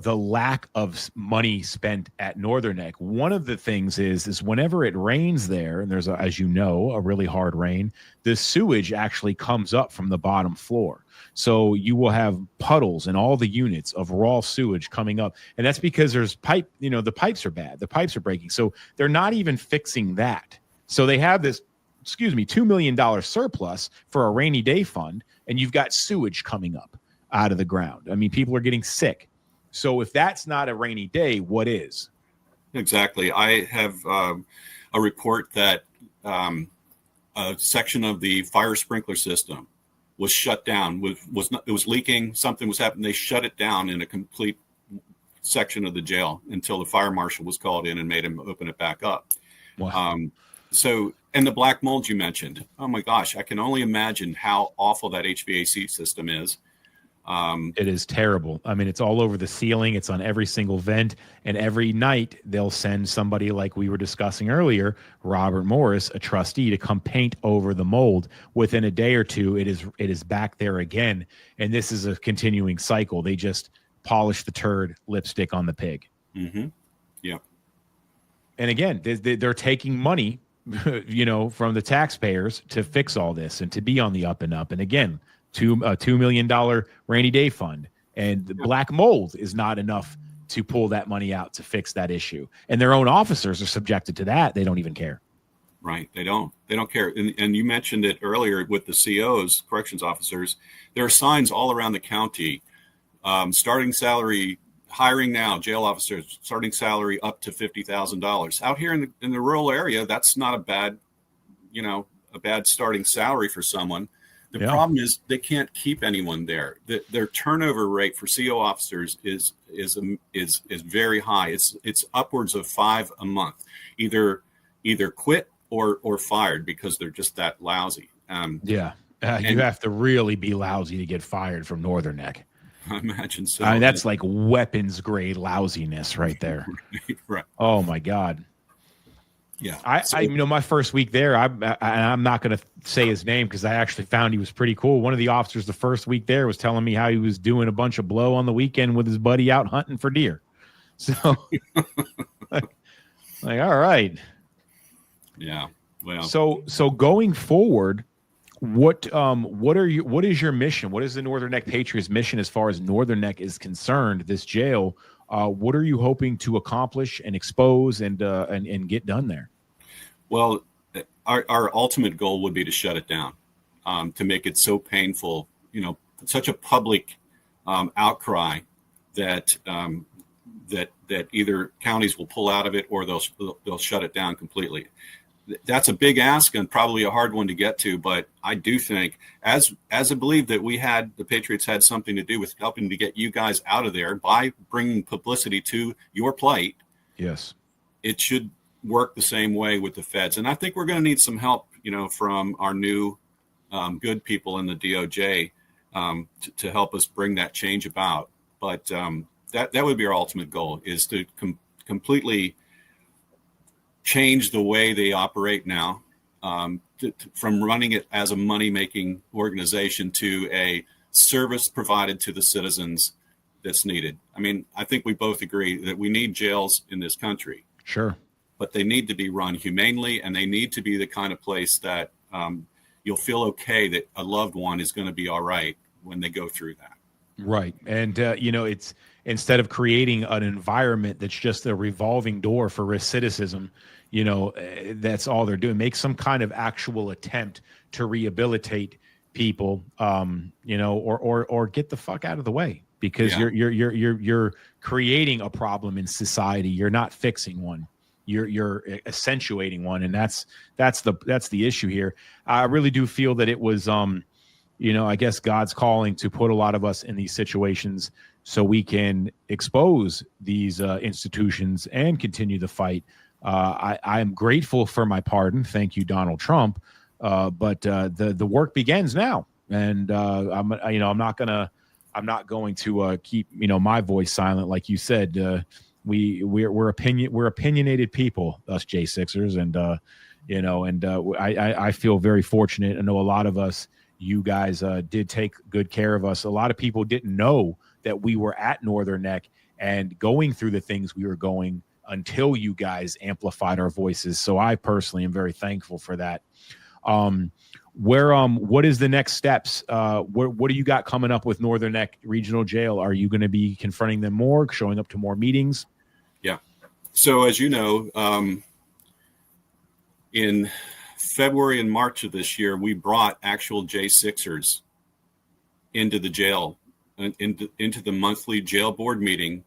lack of money spent at Northern Neck. One of the things is whenever it rains there, and there's as you know, a really hard rain, the sewage actually comes up from the bottom floor. So you will have puddles in all the units of raw sewage coming up. And that's because there's the pipes are bad. The pipes are breaking. So they're not even fixing that. So they have this, $2 million surplus for a rainy day fund, and you've got sewage coming up out of the ground. I mean, people are getting sick. So if that's not a rainy day, what is? Exactly. I have a report that a section of the fire sprinkler system was shut down. It was leaking. Something was happening. They shut it down in a complete section of the jail until the fire marshal was called in and made him open it back up. Wow. And the black mold you mentioned. Oh my gosh, I can only imagine how awful that HVAC system is. It is terrible. I mean, it's all over the ceiling. It's on every single vent. And every night they'll send somebody, like we were discussing earlier, Robert Morris, a trustee, to come paint over the mold. Within a day or two, it is back there again. And this is a continuing cycle. They just polish the turd, lipstick on the pig. Mm-hmm. Yeah. And again, they're taking money, from the taxpayers to fix all this and to be on the up and up. And again, $2 million rainy day fund, and the black mold is not enough to pull that money out to fix that issue. And their own officers are subjected to that. They don't even care. Right. They don't care. And you mentioned it earlier with the COs, corrections officers. There are signs all around the county, starting salary, hiring now, jail officers, starting salary up to $50,000. Out here in the rural area, that's not a bad starting salary for someone. The problem is they can't keep anyone there. Their turnover rate for CO officers is very high. It's upwards of 5 a month, either quit or fired because they're just that lousy. You have to really be lousy to get fired from Northern Neck. I imagine so. I mean, that's like weapons grade lousiness right there. Right. Oh my God. Yeah. I my first week there, I'm not going to say his name because I actually found he was pretty cool. One of the officers the first week there was telling me how he was doing a bunch of blow on the weekend with his buddy out hunting for deer. So like, all right. Yeah. Well, so going forward, what is your mission? What is the Northern Neck Patriots mission as far as Northern Neck is concerned, this jail? What are you hoping to accomplish and expose and get done there? Well, our ultimate goal would be to shut it down, to make it so painful, such a public outcry that either counties will pull out of it or they'll shut it down completely. That's a big ask and probably a hard one to get to, but I do think, as I believe that the Patriots had something to do with helping to get you guys out of there by bringing publicity to your plight. Yes, it should work the same way with the feds, and I think we're going to need some help, from our new good people in the DOJ to help us bring that change about. But that would be our ultimate goal, is to completely change the way they operate now, from running it as a money-making organization to a service provided to the citizens that's needed. I mean, I think we both agree that we need jails in this country. Sure. But they need to be run humanely, and they need to be the kind of place that you'll feel okay that a loved one is going to be all right when they go through that. Right. And, it's instead of creating an environment that's just a revolving door for recidivism, that's all they're doing. Make some kind of actual attempt to rehabilitate people, or get the fuck out of the way, because you're creating a problem in society. You're not fixing one. You're accentuating one, and that's the issue here. I really do feel that it was, I guess God's calling to put a lot of us in these situations so we can expose these institutions and continue the fight. I am grateful for my pardon. Thank you, Donald Trump. But the work begins now, and I'm not going to keep my voice silent, like you said. We're opinionated people, us J6ers, and I feel very fortunate. I know a lot of us, you guys, did take good care of us. A lot of people didn't know that we were at Northern Neck and going through the things we were going until you guys amplified our voices. So I personally am very thankful for that. What is the next steps? What do you got coming up with Northern Neck Regional Jail? Are you going to be confronting them more, showing up to more meetings? Yeah. So as you know, in February and March of this year, we brought actual J6ers into the jail into the monthly jail board meeting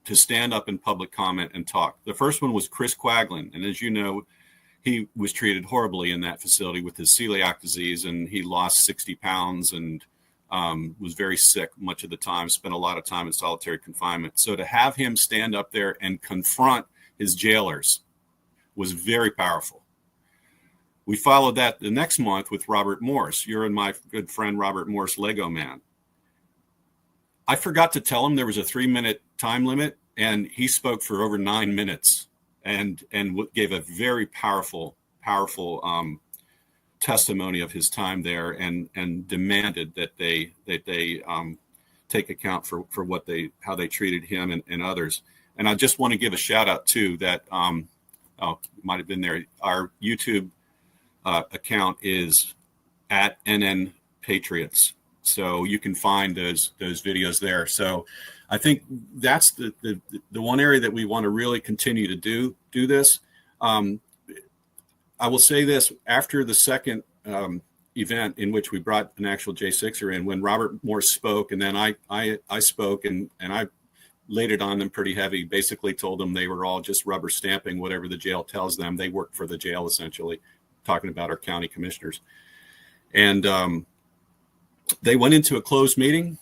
to stand up in public comment and talk. The first one was Chris Quaglin, and as you know, he was treated horribly in that facility with his celiac disease, and he lost 60 pounds and was very sick much of the time, spent a lot of time in solitary confinement. So to have him stand up there and confront his jailers was very powerful. We followed that the next month with Robert Morse. You're and my good friend Robert Morse, Lego Man. I forgot to tell him there was a 3-minute time limit, and he spoke for over 9 minutes and gave a very powerful testimony of his time there, and demanded that they take account for how they treated him and others. And I just want to give a shout out too that might have been there. Our YouTube account is at NN Patriots, so you can find those videos there. So I think that's the one area that we want to really continue to do this. I will say this: after the second event in which we brought an actual J6er in, when Robert Morse spoke, and then I spoke, and I laid it on them pretty heavy, basically told them they were all just rubber stamping whatever the jail tells them. They work for the jail, essentially, talking about our county commissioners. And they went into a closed meeting,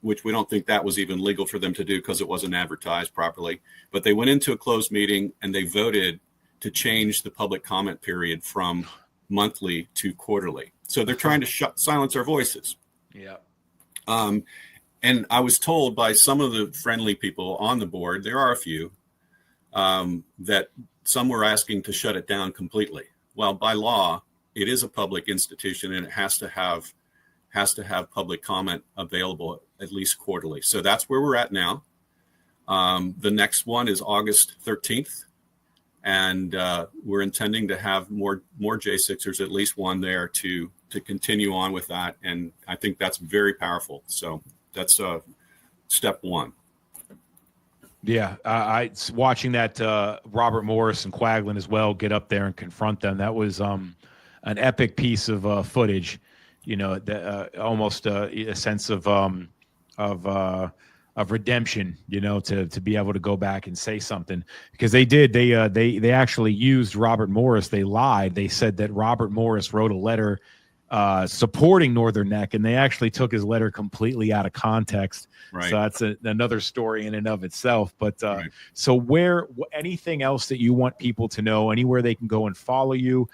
which we don't think that was even legal for them to do because it wasn't advertised properly. But they went into a closed meeting and they voted to change the public comment period from monthly to quarterly. So they're trying to silence our voices. Yeah. And I was told by some of the friendly people on the board, there are a few, that some were asking to shut it down completely. Well, by law, it is a public institution and it has to have public comment available at least quarterly. So that's where we're at now. The next one is August 13th. And we're intending to have more J6ers, at least one there to continue on with that. And I think that's very powerful. So that's step one. Yeah, I watching that Robert Morris and Quaglin as well get up there and confront them. That was an epic piece of footage. You know, almost a sense of redemption. You know, to be able to go back and say something, because they actually used Robert Morris. They lied. They said that Robert Morris wrote a letter supporting Northern Neck, and they actually took his letter completely out of context. Right. So that's another story in and of itself. But Right. So anything else that you want people to know, anywhere they can go and follow you,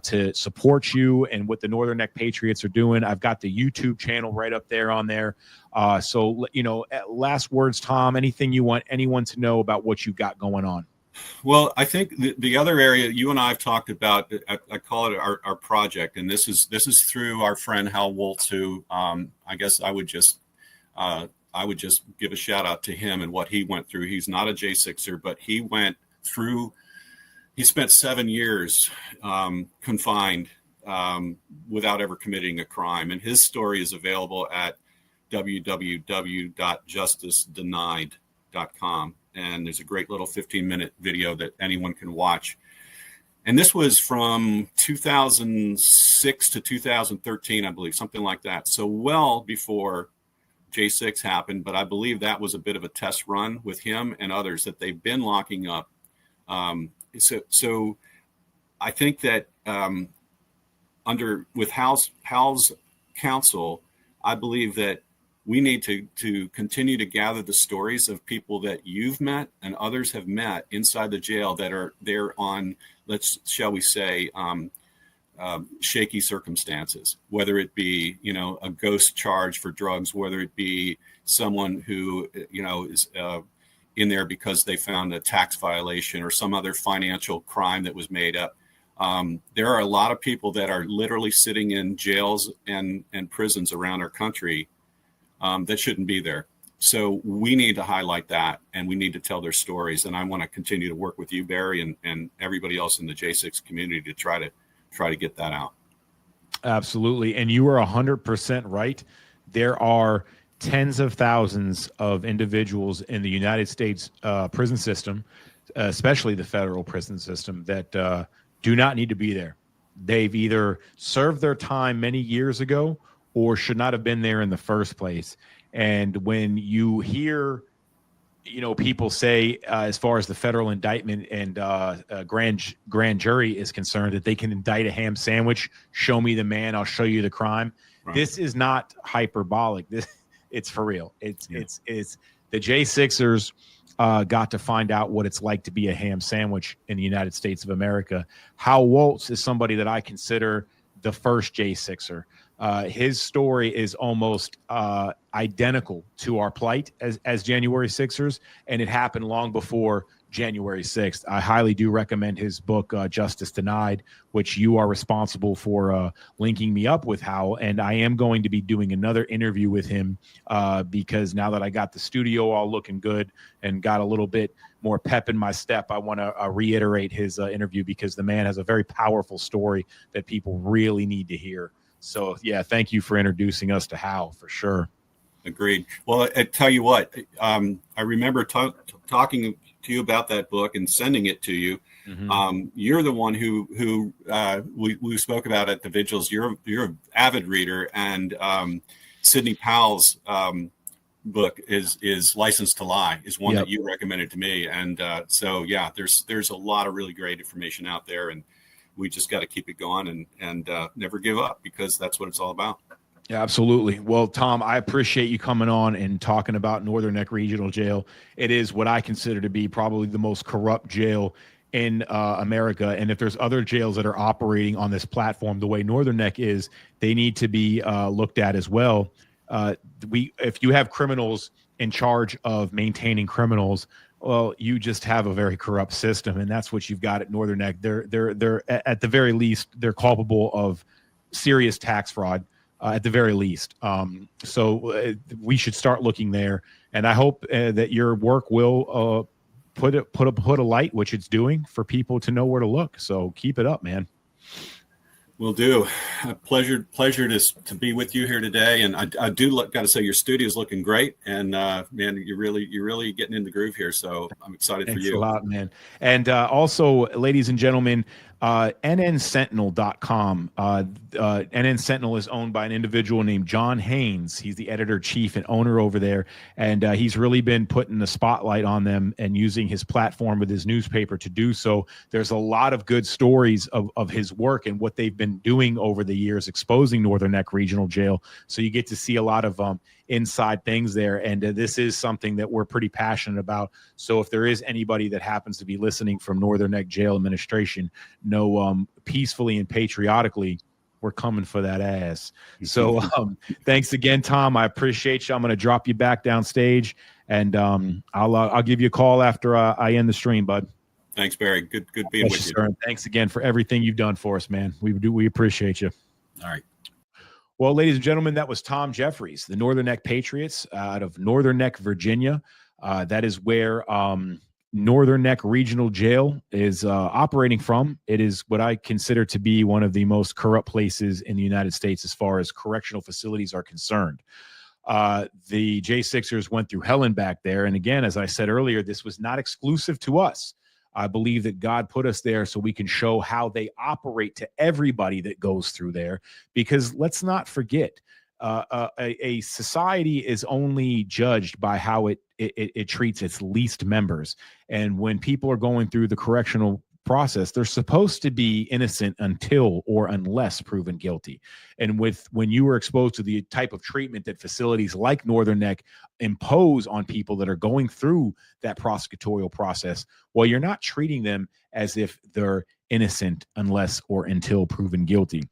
to support you and what the Northern Neck Patriots are doing? I've got the YouTube channel right up there on there. So, you know, last words, Tom, anything you want anyone to know about what you've got going on? Well, I think the other area you and I have talked about, I call it our project, and this is through our friend Hal Woltz, who I guess I would just give a shout out to him and what he went through. He's not a J6er, but he spent 7 years confined without ever committing a crime, and his story is available at www.justicedenied.com. And there's a great little 15-minute video that anyone can watch. And this was from 2006 to 2013, I believe, something like that. So well before J6 happened, but I believe that was a bit of a test run with him and others that they've been locking up. So I think that with Hal's counsel, I believe that we need to continue to gather the stories of people that you've met and others have met inside the jail that are there on, shall we say, shaky circumstances, whether it be, you know, a ghost charge for drugs, whether it be someone who, you know, is in there because they found a tax violation or some other financial crime that was made up. There are a lot of people that are literally sitting in jails and prisons around our country that shouldn't be there. So we need to highlight that, and we need to tell their stories. And I want to continue to work with you, Barry, and everybody else in the J6 community to try to get that out. Absolutely. And you are 100% right. There are tens of thousands of individuals in the United States prison system, especially the federal prison system, that do not need to be there. They've either served their time many years ago, or should not have been there in the first place. And when you hear, people say, as far as the federal indictment and grand jury is concerned, that they can indict a ham sandwich, show me the man, I'll show you the crime. Right. This is not hyperbolic. It's for real. It's the J6ers got to find out what it's like to be a ham sandwich in the United States of America. Hal Waltz is somebody that I consider the first J6er. His story is almost identical to our plight as January 6ers, and it happened long before January 6th. I highly do recommend his book, Justice Denied, which you are responsible for linking me up with, Hal, and I am going to be doing another interview with him because now that I got the studio all looking good and got a little bit more pep in my step, I want to reiterate his interview because the man has a very powerful story that people really need to hear. So, yeah, thank you for introducing us to Hal, for sure. Agreed. Well, I tell you what, I remember talking to you about that book and sending it to you. Mm-hmm. You're the one who we spoke about at the vigils. You're an avid reader, and Sidney Powell's book is License to Lie is one that you recommended to me. And so, yeah, there's a lot of really great information out there, and we just got to keep it going and never give up, because that's what it's all about. Yeah, absolutely. Well, Tom, I appreciate you coming on and talking about Northern Neck Regional Jail. It is what I consider to be probably the most corrupt jail in America. And if there's other jails that are operating on this platform the way Northern Neck is, they need to be looked at as well. If you have criminals in charge of maintaining criminals, well, you just have a very corrupt system, and that's what you've got at Northern Neck. They're at the very least, they're culpable of serious tax fraud. At the very least. So we should start looking there. And I hope that your work will put a light, which it's doing, for people to know where to look. So keep it up, man. Will do. A pleasure to be with you here today. And I do got to say, your studio is looking great. And man, you're really getting in the groove here. So I'm excited for you. Thanks a lot, man. And also, ladies and gentlemen, nnsentinel.com. NN Sentinel is owned by an individual named John Haynes. He's the editor-chief and owner over there, and he's really been putting the spotlight on them and using his platform with his newspaper to do so. There's a lot of good stories of his work and what they've been doing over the years, exposing Northern Neck Regional Jail. So you get to see a lot of inside things there, and this is something that we're pretty passionate about. So if there is anybody that happens to be listening from Northern Neck Jail Administration, know peacefully and patriotically, we're coming for that ass. So thanks again, Tom. I appreciate you. I'm going to drop you back downstage, and I'll give you a call after I end the stream, bud. Thanks, Barry. Good being with you. Sir. And thanks again for everything you've done for us, man. We appreciate you. All right. Well, ladies and gentlemen, that was Tom Jeffries, the Northern Neck Patriots out of Northern Neck, Virginia. That is where Northern Neck Regional Jail is operating from. It is what I consider to be one of the most corrupt places in the United States as far as correctional facilities are concerned. The J6ers went through hell and back there. And again, as I said earlier, this was not exclusive to us. I believe that God put us there so we can show how they operate to everybody that goes through there. Because let's not forget, a society is only judged by how it treats its least members. And when people are going through the correctional process, they're supposed to be innocent until or unless proven guilty. And when you are exposed to the type of treatment that facilities like Northern Neck impose on people that are going through that prosecutorial process, well, you're not treating them as if they're innocent unless or until proven guilty.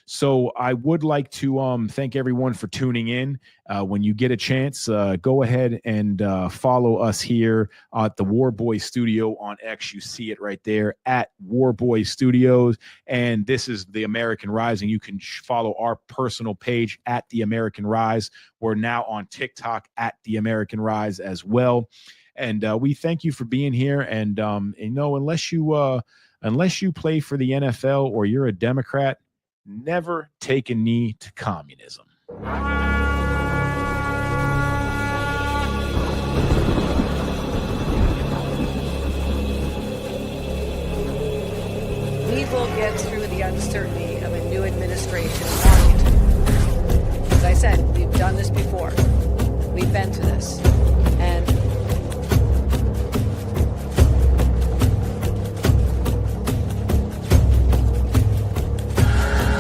So I would like to thank everyone for tuning in. When you get a chance, go ahead and follow us here at the Warboy Studio on X. You see it right there at Warboy Studios. And this is the American Rising. You can follow our personal page at the American Rise. We're now on TikTok at the American Rise as well. And we thank you for being here. And unless you play for the NFL or you're a Democrat, never take a knee to communism. We will get through the uncertainty of a new administration in Washington. said, we've done this before. We've been to this. And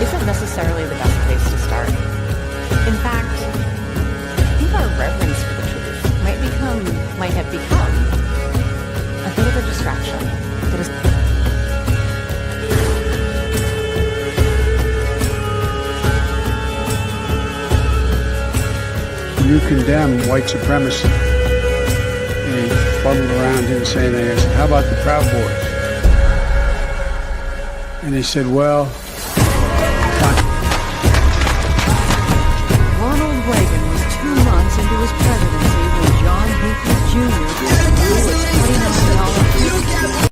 isn't necessarily the best place to start. In fact, I think our reverence for the truth might have become a bit of a distraction that is You condemn white supremacy. And he fuddled around him saying, I said, how about the Proud Boys? And he said, well, Ronald Reagan was 2 months into his presidency when John Hinckley Jr. blew a $20 million.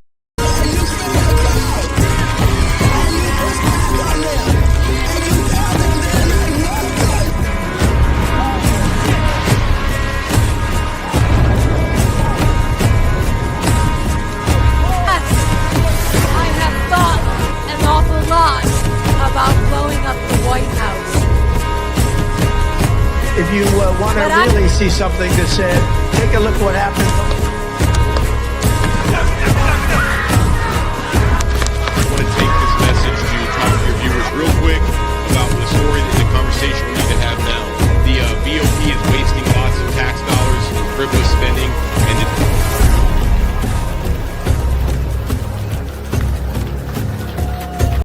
I have thought an awful lot about blowing up the White House. If you want to But I- really see something that said, take a look what happened